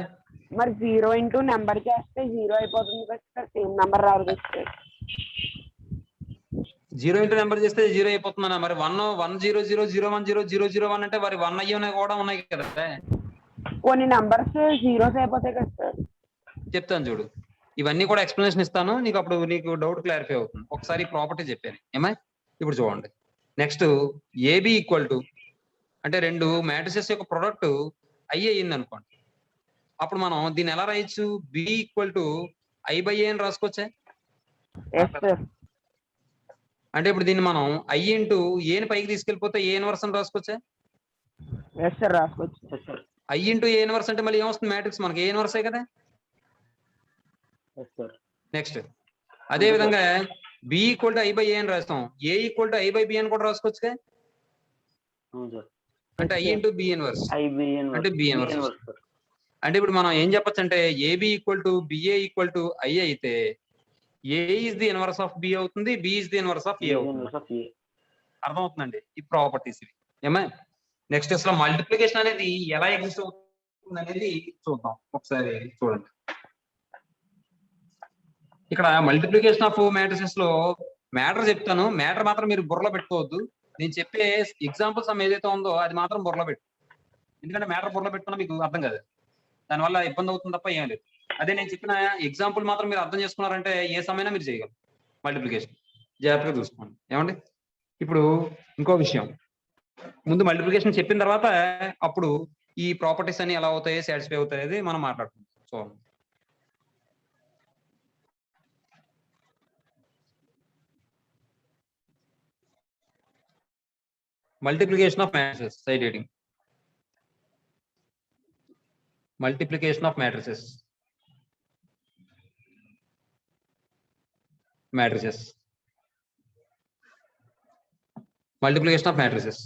[SPEAKER 2] మరి 0 ఇంటూ నెంబర్ చేస్తే 0 అయిపోతుంది కదా సార్, సేమ్ నెంబర్ రాదు కదా.
[SPEAKER 1] 0 ఇంటూ నెంబర్ చేస్తే 0 అయిపోతుందన్నా. మరి 1 1 0 0 0 1 0 0 0 1 అంటే మరి 1 అయ్యి కూడా ఉన్నాయి కదా.
[SPEAKER 2] కొన్ని నంబర్స్ జీరోస్ అయిపోతాయి కదా సార్.
[SPEAKER 1] చెప్తాను చూడు, ఇవన్నీ కూడా ఎక్స్ప్లెనేషన్ ఇస్తాను నీకు, అప్పుడు నీకు డౌట్ క్లారిఫై అవుతుంది. ఒకసారి ప్రాపర్టీ చెప్పాను ఏమై. ఇప్పుడు చూడండి, నెక్స్ట్ ఏబి ఈక్వల్ టు అంటే రెండు మ్యాట్రిసెస్ యొక్క ప్రొడక్ట్ ఐ అయ్యింది అనుకోండి. అప్పుడు మనం దీన్ని ఎలా రాయొచ్చు? B equal to I by A అని రాసుకోవచ్చా? అంటే ఇప్పుడు దీన్ని మనం ఐ ఇంటూ ఏని పైకి తీసుకెళ్ళిపోతే ఏ ఇన్వర్స్ అని రాసుకోవచ్చా?
[SPEAKER 2] రాసుకోవచ్చు.
[SPEAKER 1] ఐ ఇంటూ ఏ ఇన్వర్స్ అంటే మళ్ళీ ఏమొస్తుంది? మ్యాట్రిక్స్ మనకి ఏ ఇన్వర్సే కదా. నెక్స్ట్ అదే విధంగా B equal to I by A అని రాస్తాం, A equal to I by B అని కూడా రాసుకోవచ్చుగా. అంటే ఐ ఇంటూ బి ఇన్వర్స్ అంటే బి ఇన్వర్స్. అంటే ఇప్పుడు మనం ఏం చెప్పొచ్చు అంటే A B equal to B A equal to I అయితే A is the inverse of B అవుతుంది, B is the inverse of A అవుతుంది. అర్థమవుతుందండి ఈ ప్రాపర్టీస్ ఇవి ఏమా. నెక్స్ట్ అసలు మల్టిప్లికేషన్ అనేది ఎలా ఎగ్జిస్ట్ అవుతుంది అనేది చూద్దాం ఒకసారి. చూడండి, ఇక్కడ మల్టిప్లికేషన్ ఆఫ్ మ్యాట్రిసెస్ లో మ్యాటర్ చెప్తాను, మ్యాటర్ మాత్రం మీరు బుర్రలో పెట్టుకోవద్దు. నేను చెప్పే ఎగ్జాంపుల్స్ ఏదైతే ఉందో అది మాత్రం బుర్రలో పెట్టు, ఎందుకంటే మ్యాటర్ బుర్రలో పెట్టుకున్నా మీకు అర్థం కాదు, దానివల్ల ఇబ్బంది అవుతుంది తప్ప ఏం లేదు. అదే నేను చెప్పిన ఎగ్జాంపుల్ మాత్రం మీరు అర్థం చేసుకున్నారంటే ఏ సమయమైనా మీరు చేయగలరు మల్టిప్లికేషన్. జాగ్రత్తగా చూసుకోండి ఏమండి. ఇప్పుడు ఇంకో విషయం, ముందు మల్టిప్లికేషన్ చెప్పిన తర్వాత అప్పుడు ఈ ప్రాపర్టీస్ అన్ని ఎలా అవుతాయి, సాటిస్ఫై అవుతాయి అనేది మనం మాట్లాడుకుందాం. So multiplication of matrices, side heading. Multiplication of matrices. Matrices. Multiplication of matrices.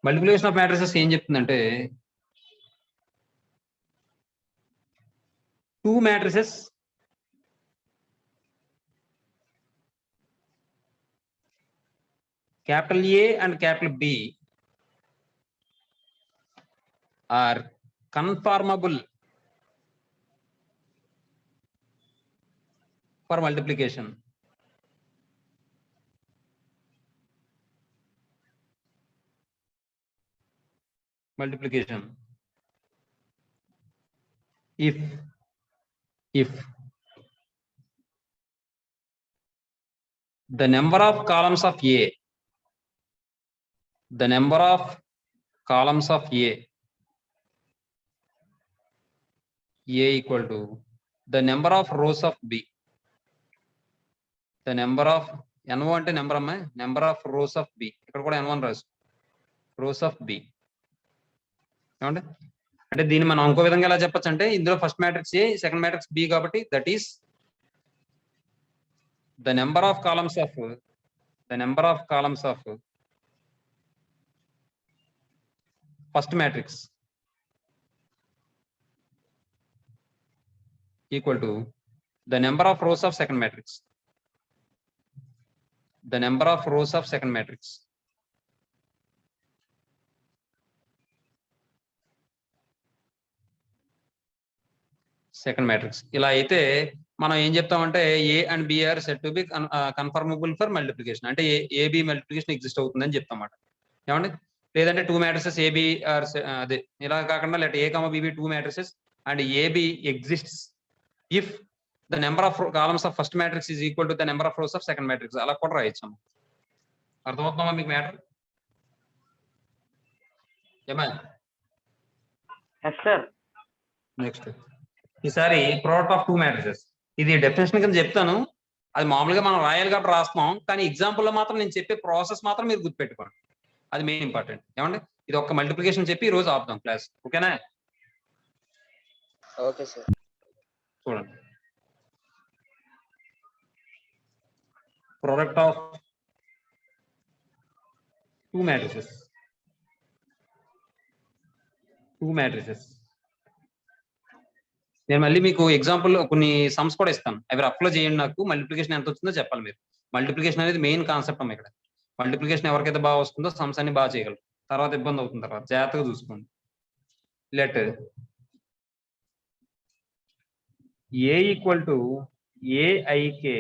[SPEAKER 1] Multiplication of matrices ఏం చెప్తుందంటే 2 matrices capital A and capital B are conformable for multiplication. Multiplication if the number of columns of A, the number of columns of A equal to the number of rows of B. The number of NO అంటే నెంబర్ అమ్మా, number of rows of B, ఇక్కడ కూడా N1 రాసు, రోస్ ఆఫ్ B ఏమంటే. అంటే దీన్ని మనం ఇంకో విధంగా ఎలా చెప్పొచ్చు అంటే ఇందులో ఫస్ట్ మ్యాట్రిక్స్ ఏ, సెకండ్ మ్యాట్రిక్స్ B కాబట్టి that is the number of columns of first matrix equal to the number of rows of second matrix. The number of rows of second matrix. Second matrix. ఇలా అయితే మనం ఏం చెప్తామంటే A and B are set to be conformable for multiplication. అంటే ఏబి మల్టిప్లికేషన్ ఎగ్జిస్ట్ అవుతుందని చెప్తామాట ఏమండి. లేదంటే 2 matrices ఏబి ఆర్ అదే ఇలా కాకుండా let A comma B be 2 matrices and AB exists if the number of columns of first matrix is equal to the number of rows of second matrix. అలా కూడా రాయొచ్చు. అర్థమవుతుందా మీకు మ్యాటర్ ఏమా?
[SPEAKER 3] Yes sir.
[SPEAKER 1] నెక్స్ట్ ఈసారి ప్రోడక్ట్ ఆఫ్ 2 మ్యాట్రిసెస్. ఇది డెఫినేషన్ కింద చెప్తాను, అది మామూలుగా మనం రాయాలి కాబట్టి రాస్తున్నాం, కానీ ఎగ్జాంపుల్ లో మాత్రం నేను చెప్పే ప్రాసెస్ మాత్రం మీరు గుర్తుపెట్టుకోండి, అది మెయిన్ ఇంపార్టెంట్. ఏమండి, ఇది ఒక్క మల్టిప్లికేషన్ చెప్పి ఈ రోజు ఆపుదాం క్లాస్, ఓకేనా?
[SPEAKER 4] Okay sir.
[SPEAKER 1] చూడండి, ప్రోడక్ట్ ఆఫ్ 2 మ్యాట్రిసెస్. 2 మ్యాట్రిసెస్ నేను మళ్ళీ మీకు ఎగ్జాంపుల్ కొన్ని సమ్స్ కూడా ఇస్తాను, అవి రఫ్లో చేయండి. నాకు మల్టిప్లికేషన్ ఎంత వచ్చిందో చెప్పాలి మీరు. మల్టిప్లికేషన్ అనేది మెయిన్ కాన్సెప్ట్ అమ్మ ఇక్కడ. మల్టిప్లికేషన్ ఎవరికైతే బాగా వస్తుందో సమ్స్ అన్ని బాగా చేయగలరు, తర్వాత ఇబ్బంది అవుతుంది, తర్వాత జాగ్రత్తగా చూసుకోండి. Let A equal to A I K.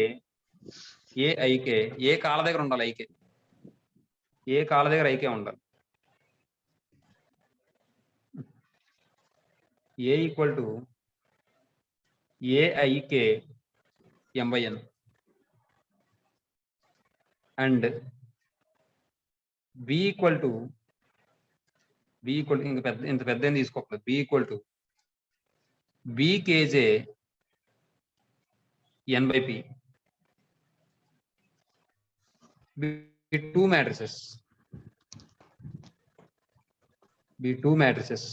[SPEAKER 1] A I K A కాల దగ్గర ఉండాలి, ఐకే ఏ కాల దగ్గర ఐకే ఉండాలి. A equal to A I K m/n and b equal to ఇంత పెద్ద ఏం తీసుకోకూడదు. b equal to bkj n/p. B2 matrices. B2 matrices.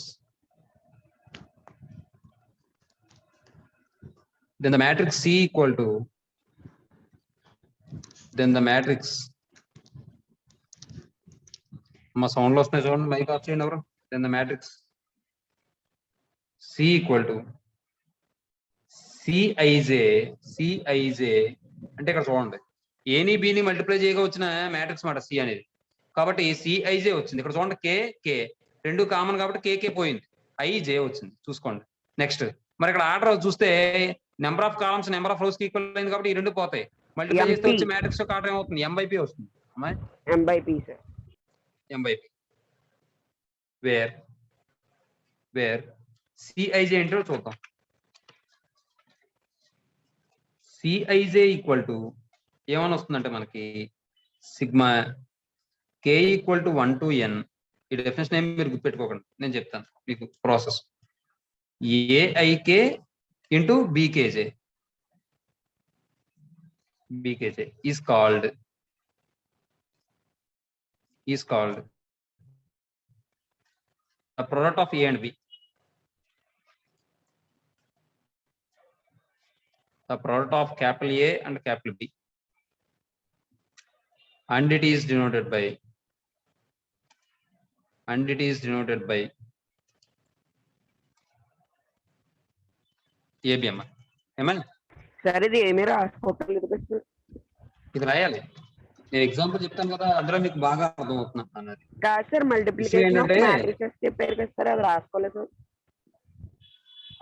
[SPEAKER 1] Then the matrix C equal to, then the matrix, మా సౌండ్ లో వస్తున్నాయి చూడండి, మైక్ ఆఫ్ చేయండి ఎవరు. then the matrix C equal to Cij అంటే ఇక్కడ చూడండి, ఏని బిని మల్టిప్లై చేయగా వచ్చిన మ్యాట్రిక్స్ మాట సి అనేది, కాబట్టి Cij వచ్చింది. ఇక్కడ చూడండి కే రెండు కామన్ కాబట్టి కేకే పోయింది, ఐజే వచ్చింది, చూసుకోండి. నెక్స్ట్ మరి ఇక్కడ ఆర్డర్ చూస్తే number of columns number of rows కి ఈక్వల్ అయింది కాబట్టి ఈ రెండు పోతాయి. మల్టిప్లై చేస్తే వచ్చే మ్యాట్రిక్స్ యొక్క ఆర్డర్ ఏమవుతుంది, m/p వస్తుంది. అమ్మాయి
[SPEAKER 2] m/p sir.
[SPEAKER 1] m/p wear Cij ఏంటో చూద్దాం. Cij ఈక్వల్ టు ఏమని వస్తుందంటే మనకి sigma k equal to 1 to n. ఈ డెఫినేషన్ ఏమి మీరు గుర్తుపెట్టుకోకండి, నేను చెప్తాను మీకు process. aik into bkj is called the product of a and b. The product of capital A and capital B, and it is denoted by ABM. ఏమన్నా
[SPEAKER 2] సార్ ఇది ఏమీ రాసుకోవట్లేదు కదా సార్.
[SPEAKER 1] ఇది రాయాలి, నేను ఎగ్జాంపుల్ చెప్తాను కదా, అందులో మీకు బాగా అర్థమవుతుంది అన్నది.
[SPEAKER 2] కాదు సార్, మల్టిప్లికేషన్ ఆఫ్
[SPEAKER 1] ఏంటంటే-
[SPEAKER 2] మ్యాట్రిసెస్ చెప్పారు కదా సార్, అది రాసుకోలేదు సార్.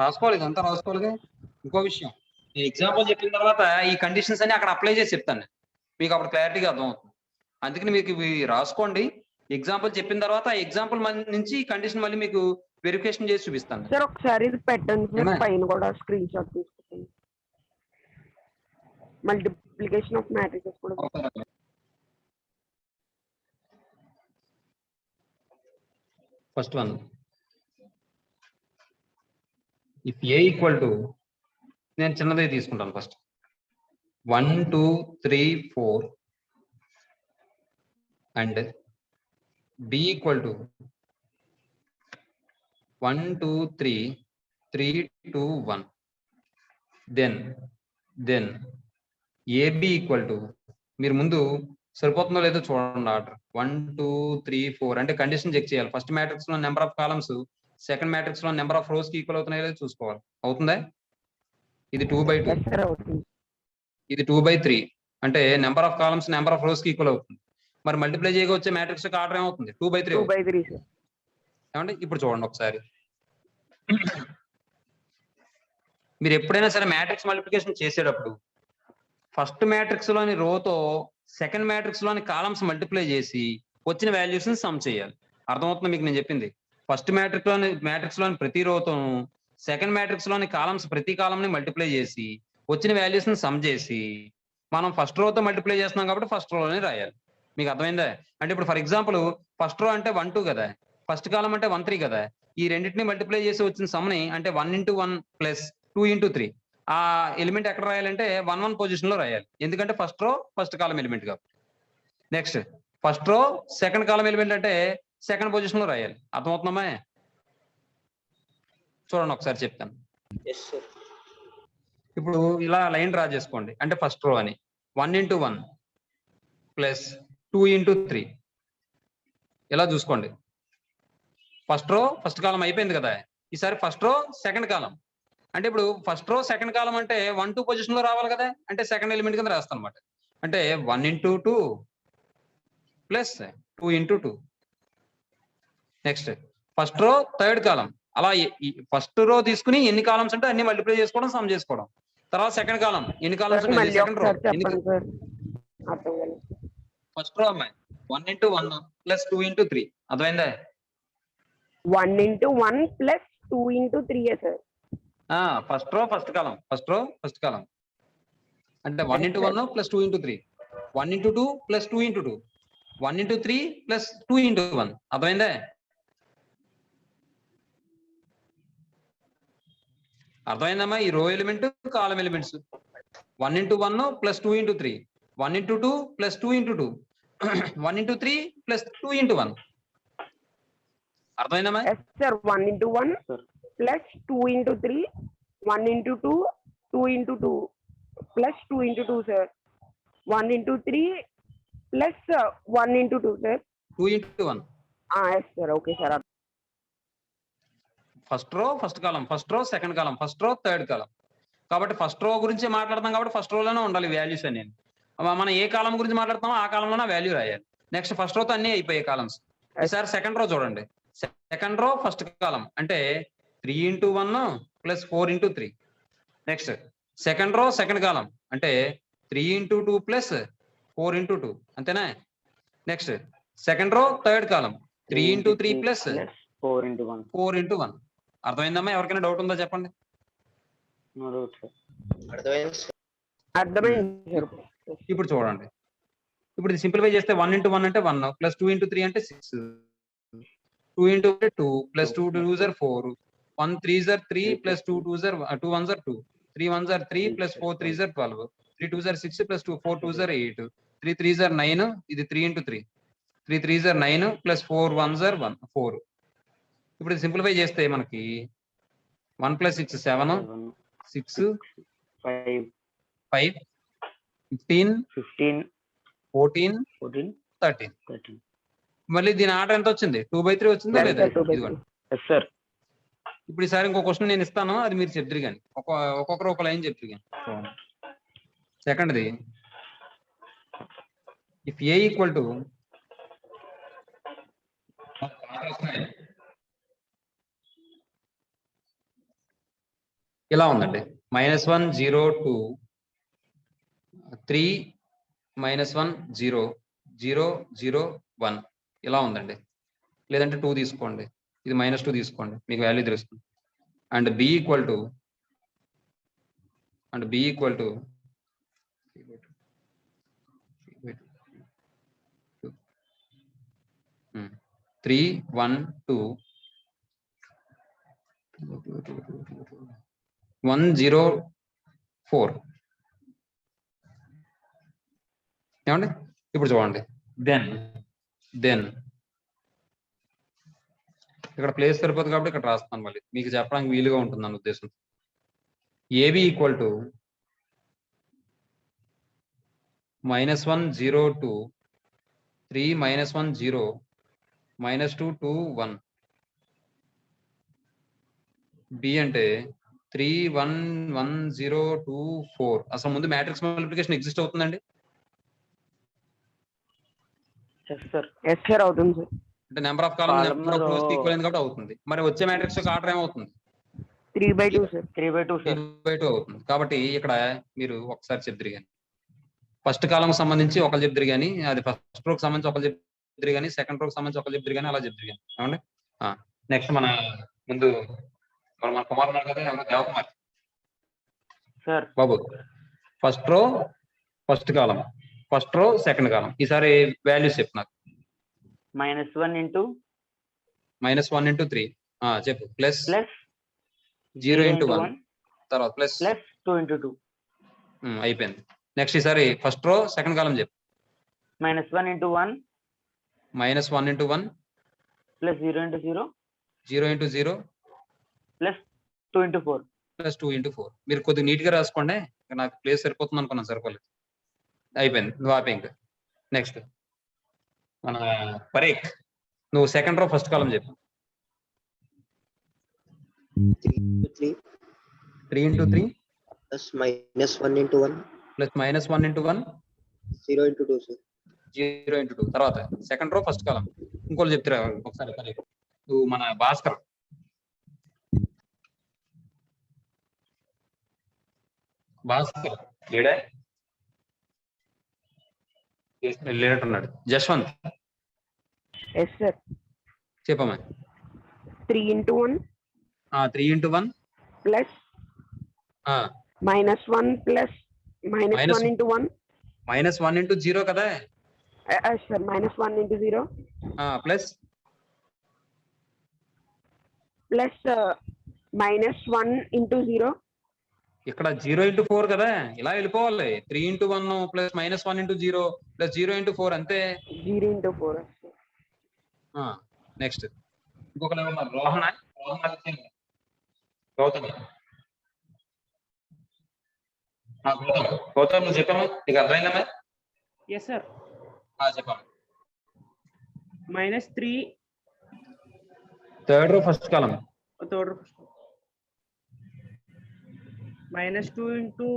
[SPEAKER 1] రాసుకోవాలి, ఇదంతా రాసుకోవాలి. ఇంకో విషయం, నేను ఎగ్జాంపుల్ చెప్పిన తర్వాత ఈ కండిషన్స్ అన్ని అక్కడ అప్లై చేసి చెప్తాను, మీకు అప్పుడు క్లారిటీగా అర్థమవుతుంది. అందుకని మీకు ఇవి రాసుకోండి. ఎగ్జాంపుల్ చెప్పిన తర్వాత ఎగ్జాంపుల్ నుంచి ఈ కండిషన్ మళ్ళీ మీకు వెరిఫికేషన్ చేసి చూపిస్తాను.
[SPEAKER 2] సార్ ఒకసారి ఇది పెట్టండి సార్,
[SPEAKER 1] ఏమా?
[SPEAKER 2] పైన కూడా స్క్రీన్ షాట్ తీసుకుంటాను. మల్టిప్లికేషన్ ఆఫ్ మ్యాట్రిసెస్ కూడా.
[SPEAKER 1] First one, if A equal to, నేను చిన్నదే తీసుకుంటాను first, 1 2 3 4 and b equal to 1 2 3 3 2 1. Then ab equal to, మీరు ముందు సరిపోతుందో లేదో చూడండి ఆర్డర్. 1 2 3 4 అంటే కండిషన్ చెక్ చేయాలి. ఫస్ట్ మ్యాట్రిక్స్ లో number of columns second matrix లో నెంబర్ ఆఫ్ రోస్ కి ఈక్వల్ అవుతున్నాయో లేదో చూసుకోవాలి. అవుతుందా? ఇది 2/2,
[SPEAKER 2] సార్ అవుతుంది.
[SPEAKER 1] ఇది 2/3 అంటే number of columns number of rows కి ఈక్వల్ అవుతుంది. మరి మల్టిప్లై చేయగా వచ్చే మ్యాట్రిక్స్ యొక్క ఆర్డర్ ఏమవుతుంది, 2/3
[SPEAKER 2] 2/3 సార్.
[SPEAKER 1] ఏమంటే ఇప్పుడు చూడండి ఒకసారి, మీరు ఎప్పుడైనా సరే మ్యాట్రిక్స్ మల్టిప్లికేషన్ చేసేటప్పుడు ఫస్ట్ మ్యాట్రిక్స్ లోని రోతో సెకండ్ మ్యాట్రిక్స్ లోని కాలమ్స్ మల్టిప్లై చేసి వచ్చిన వాల్యూస్ ని సమ్ చేయాలి. అర్థమవుతుంది మీకు నేను చెప్పింది? ఫస్ట్ మ్యాట్రిక్స్ లోని ప్రతి రోతోను సెకండ్ మ్యాట్రిక్స్ లోని కాలమ్స్ ప్రతి కాలమ్ ని మల్టిప్లై చేసి వచ్చిన వాల్యూస్ ని సమ్ చేసి మనం ఫస్ట్ రోతో మల్టిప్లై చేస్తున్నాం కాబట్టి ఫస్ట్ రోలోనే రాయాలి. మీకు అర్థమైందా? అంటే ఇప్పుడు ఫర్ ఎగ్జాంపుల్ ఫస్ట్ రో అంటే 1 2 కదా, ఫస్ట్ కాలం అంటే 1 3 కదా, ఈ రెండింటిని మల్టిప్లై చేసి వచ్చిన సమ్ని అంటే 1 into 1 ప్లస్ 2 into 3 ఆ ఎలిమెంట్ ఎక్కడ రాయాలంటే 1 1 పొజిషన్ లో రాయాలి, ఎందుకంటే first row first column element గా. Next first row second column element అంటే సెకండ్ పొజిషన్ లో రాయాలి. అర్థమవుతుందమ్మా? చూడండి ఒకసారి చెప్తాను. ఇప్పుడు ఇలా లైన్ డ్రా చేసుకోండి. అంటే ఫస్ట్ రో అని 1 into 1 ప్లస్ 2 into 3 ఇలా చూసుకోండి. ఫస్ట్ రో ఫస్ట్ కాలం అయిపోయింది కదా, ఈసారి ఫస్ట్ రో సెకండ్ కాలం. అంటే ఇప్పుడు ఫస్ట్ రో సెకండ్ కాలం అంటే 1 2 పొజిషన్ లో రావాలి కదా, అంటే సెకండ్ ఎలిమెంట్ కింద రాస్తాను అనమాట. అంటే 1 into 2 plus 2 into 2. Next first row third కాలం. అలా ఫస్ట్ రో తీసుకుని ఎన్ని కాలమ్స్ అంటే అన్ని మల్టిప్లై చేసుకోవడం, సమ్ చేసుకోవడం. తర్వాత సెకండ్ కాలం ఎన్ని కాలమ్స్
[SPEAKER 2] సార్
[SPEAKER 1] ఉంటాయి,
[SPEAKER 2] మళ్ళీ
[SPEAKER 1] సెకండ్ రో
[SPEAKER 2] ఒకసారి చెప్పండి సార్, అర్థం కాలేదు.
[SPEAKER 1] ఫస్ట్ రో అమ్మాయి 1 into 1 ప్లస్ 2 into 3. అర్థమైందా?
[SPEAKER 2] 1 into 1 plus 2 into 3 sir.
[SPEAKER 1] First row first column, first row first column అంటే 1 into 1 plus 2 into 3, 1 into 2 plus 2 into 2, 1 into 3 plus 2 into 1. అర్థమైందా? అర్థమైందమ్మా? ఈ row element column elements 1 into 1 plus 2 into 3, 1 into 2 plus 2 into 2, 1 into 3 plus 2 into 1. అర్థమైందమ్మా?
[SPEAKER 2] Yes sir, 1 into 1 plus 2 into 3, 1 into 2, 2 into 2 plus 2 into 2 sir, 1 into 3 plus 1 into 2 sir,
[SPEAKER 1] 2 into 1.
[SPEAKER 2] Yes sir, okay sir.
[SPEAKER 1] First row first column, first row second column, first row third column. కాబట్టి ఫస్ట్ రో గురించి మాట్లాడతాం కాబట్టి ఫస్ట్ రోలోనే ఉండాలి వాల్యూస్ అని. మనం ఏ కాలం గురించి మాట్లాడతామో ఆ కాలంలోనే వాల్యూ రాయాలి. నెక్స్ట్ ఫస్ట్ రోతో అన్ని అయిపోయాయి కాలమ్స్. ఈసారి సెకండ్ రో చూడండి. సెకండ్ రో ఫస్ట్ కాలం అంటే 3 into 1 plus 4 into 3. Next second row second కాలం అంటే 3 into 2 ప్లస్ 4 into 2. అంతేనా? నెక్స్ట్ సెకండ్ రో థర్డ్ కాలం 3 into 3 ప్లస్
[SPEAKER 3] 4 into 1.
[SPEAKER 1] 4 into 1. అర్థమైందమ్మా? ఎవరికైనా డౌట్ ఉందా చెప్పండి.
[SPEAKER 2] అర్థమైంది సార్.
[SPEAKER 1] ఇప్పుడు చూడండి, ఇప్పుడు ఇది సింప్లిఫై చేస్తే 1 into 1 అంటే 1 ప్లస్ 2 into 3 అంటే 6, 2 into 2 plus 2 2s are 4, 1 3s are 3 plus 2 2s are 2 1s are 2, 3 1s are 3 plus 4 3s are 12, 3 2s are 6 plus 2 4 2s are 8, 3 3s are 9. ఇది 3 into 3, 3 3s are 9 plus 4 1s are 4. ఇప్పుడు ఇది సింప్లిఫై చేస్తే మనకి 1 ప్లస్ 6 7, 6
[SPEAKER 3] 5
[SPEAKER 1] 5 15
[SPEAKER 3] 15
[SPEAKER 1] 14
[SPEAKER 3] 14
[SPEAKER 1] 13.
[SPEAKER 3] 13.
[SPEAKER 1] మళ్ళీ దీని ఆర్డర్ ఎంత వచ్చింది? 2/3 వచ్చిందా లేదా? ఇదిగోండి.
[SPEAKER 3] Yes sir.
[SPEAKER 1] ఇప్పుడు ఈసారి ఇంకో క్వశ్చన్ నేను ఇస్తాను, అది మీరు చెప్తారు కానీ ఒక్కొక్కరు ఒక లైన్ చెప్తారు కానీ. సెకండ్ది, ఇఫ్ ఏ ఈక్వల్ టు ఇలా ఉందండి, -1 0 2 3 -1 0 0 0 1 ఇలా ఉందండి. లేదంటే 2 తీసుకోండి, ఇది -2 తీసుకోండి, మీకు వాల్యూ తెలుస్తుంది. And B equal to 3 1 2 1 0 4. ఏమండి? ఇప్పుడు చూడండి, దెన్ ఇక్కడ ప్లేస్ సరిపోతుంది కాబట్టి ఇక్కడ రాస్తాను, మళ్ళీ మీకు చెప్పడానికి వీలుగా ఉంటుంది అన్న ఉద్దేశం. AB equal to -1 0 2 3 -1 0 -2 2 1. బి అంటే 3 1 1 0 2 4. అసలు ముందు మ్యాట్రిక్స్ మల్టిప్లికేషన్ ఎగ్జిస్ట్ అవుతుందండి?
[SPEAKER 3] Yes sir.
[SPEAKER 2] ఎస్ సార్, అవుతుంది సార్.
[SPEAKER 1] అంటే number of column number of rows equal అయింది కాబట్టి అవుతుంది. మరి వచ్చే మ్యాట్రిక్స్ యొక్క ఆర్డర్ ఏమవుతుంది?
[SPEAKER 2] 3/2 సార్.
[SPEAKER 3] 3/2 సార్.
[SPEAKER 1] 3/2 అవుతుంది. కాబట్టి ఇక్కడ మీరు ఒకసారి చెప్తారు కానీ ఫస్ట్ కాలం సంబంధించి ఒకరు చెప్తారు కానీ, అది ఫస్ట్ రోకి సంబంధించి ఒకరు చెప్తారు కానీ, సెకండ్ రోకి సంబంధించి ఒకరు చెప్తారు కానీ, అలా చెప్తారు కానీ. ఏమండి? నెక్స్ట్ మన ముందు మన కుమార్ ఉన్నారు కదా, దేవకుమార్
[SPEAKER 3] సార్.
[SPEAKER 1] బాబు, first row first column, first row second column. ఈసారి వాల్యూస్ చెప్పు నాకు.
[SPEAKER 3] -1 into
[SPEAKER 1] -1 into 3 చెప్పు ప్లస్
[SPEAKER 3] ప్లస్
[SPEAKER 1] 0 into 1 తర్వాత ప్లస్
[SPEAKER 3] ప్లస్ 2 into 2
[SPEAKER 1] అయిపోయింది. నెక్స్ట్ ఈసారి ఫస్ట్ రో సెకండ్ కాలం చెప్పు.
[SPEAKER 3] -1 into 1
[SPEAKER 1] -1 into 1
[SPEAKER 3] plus 0 into 0
[SPEAKER 1] 0 into 0
[SPEAKER 3] plus 2 into 4.
[SPEAKER 1] Plus 2 into 4. మీరు కొద్దిగా నీట్ గా రాసుకోండి. నాకు ప్లేస్ సరిపోతుంది అనుకున్నాను, సరిపోలేదు. అయిపోయింది, నువ్వు ఆపే ఇంకా. నెక్స్ట్ మన పరేక్, నువ్వు సెకండ్ రో ఫస్ట్ కాలం చెప్పు. 3 into 3
[SPEAKER 4] plus -1 into 1
[SPEAKER 1] plus -1 into 1
[SPEAKER 4] 0 into 2 sir.
[SPEAKER 1] 0 into 2. తర్వాత సెకండ్ రో ఫస్ట్ కాలం ఇంకోటి చెప్తారా ఒకసారి పరేక్. నువ్వు మన భాస్కర్ లేడా? లేనట్టున్నాడు. Jashwanth
[SPEAKER 2] yes sir.
[SPEAKER 1] చెప్పమ్మా.
[SPEAKER 2] 3 into 1
[SPEAKER 1] 3 into 1
[SPEAKER 2] plus -1 plus -1 into 1
[SPEAKER 1] -1 into 0 కదా
[SPEAKER 2] సార్. -1 into 0
[SPEAKER 1] ప్లస్
[SPEAKER 2] -1 into 0
[SPEAKER 1] ఇక్కడ 0 into 4 కదా, ఇలా వెళ్ళిపోవాలి. 3 into 1 plus -1 into 0 plus 0 into 4 అంతే.
[SPEAKER 2] 0 into 4.
[SPEAKER 1] నెక్స్ట్ ఇంకొక రోహన గౌతమ్ గౌతమ్ నువ్వు చెప్పాము, నీకు అర్థమైందమ్మా?
[SPEAKER 5] Yes, sir.
[SPEAKER 1] చెప్పాము.
[SPEAKER 5] -3
[SPEAKER 1] థర్డ్ రో ఫస్ట్ కాలం
[SPEAKER 5] third row. -2 into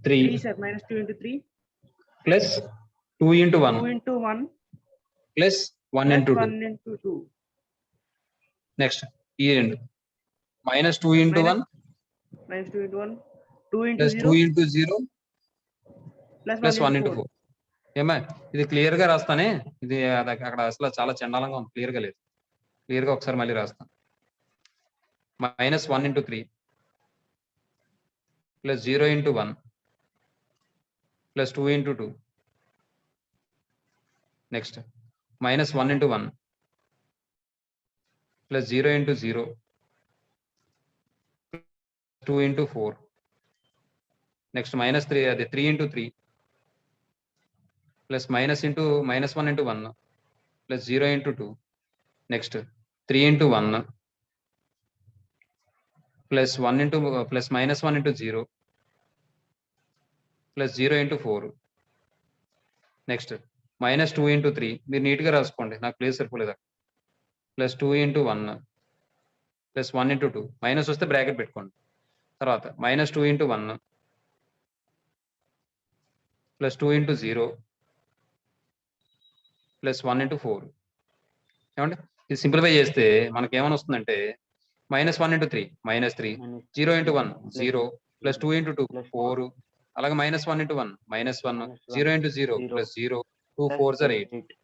[SPEAKER 1] 3
[SPEAKER 5] 3, sir. -2 into 3
[SPEAKER 1] plus 2 into 1
[SPEAKER 5] 2 into 1
[SPEAKER 1] plus 1
[SPEAKER 5] plus
[SPEAKER 1] into 2.
[SPEAKER 5] 1 into 2
[SPEAKER 1] next ఈ రెండు -2 into 1
[SPEAKER 5] -2 into 1 2 into
[SPEAKER 1] plus 2
[SPEAKER 5] 0
[SPEAKER 1] into 0 plus 1 into 4. ఏమా ఇది క్లియర్ గా రాస్తానే, ఇది అక్కడ అసలు చాలా చండాలంగా ఉంది, క్లియర్ గా లేదు. క్లియర్ గా ఒకసారి మళ్ళీ రాస్తాను. -1 into 3 plus 0 into 1 plus 2 into 2. Next -1 into 1 plus 0 into 0 2 into 4. Next -3 అది 3 into 3 plus -1 into 1 plus 0 into 2. Next 3 into 1 plus 1 into plus -1 into 0 plus 0 into 4. Next -2 into 3. మీరు నీట్ గా రాసుకోండి, నాకు ప్లేస్ సరిపోలేదు. Plus 2 into 1 plus 1 into 2. Minus వస్తే బ్రాకెట్ పెట్టుకోండి. తర్వాత -2 into 1 plus 2 into 0 plus 1 into 4. ఏమండి ఇది సింప్లిఫై చేస్తే మనకి ఏమని వస్తుందంటే -1 into 3 -3 0 into 1 0 ప్లస్ 2 into 2 4 అలాగే -1 into 1 -1 0 into 0 plus 0 2 4s are 8.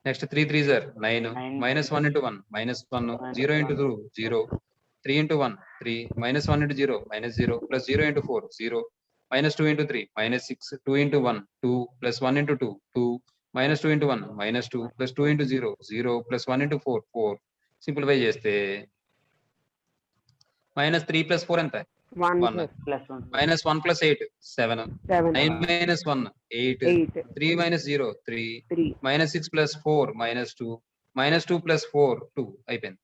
[SPEAKER 1] Next 3 3s are 9 -1 into 1 -1 0 into 2 0 3 into 1 3 -1 into 0 -0 plus 0 into 4 0 -2 into 3 -6 2 into 1 2 plus 1 into 2 2 -2 into 1 -2 plus 2 into 0 0 plus 1 into 4 4. Simplify చేస్తే -3 plus 4 ఎంత
[SPEAKER 2] 1
[SPEAKER 1] 1
[SPEAKER 2] sir.
[SPEAKER 3] +1
[SPEAKER 1] -1 plus 8 7
[SPEAKER 2] 7
[SPEAKER 1] 9 minus 1 8
[SPEAKER 2] 8
[SPEAKER 1] 3 minus 0 3
[SPEAKER 2] 3
[SPEAKER 1] -6 plus 4 -2 -2 plus 4 2 అయిపోయింది.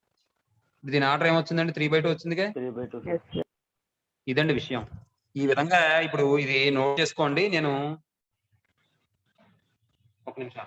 [SPEAKER 1] దీని ఆర్డర్ ఏమొచ్చిందండి 3/2 వచ్చిందిగా.
[SPEAKER 3] 3/2
[SPEAKER 2] yes sir.
[SPEAKER 1] ఇదండి విషయం. ఈ విధంగా ఇప్పుడు ఇది నోట్ చేసుకోండి. నేను ఒక నిమిషం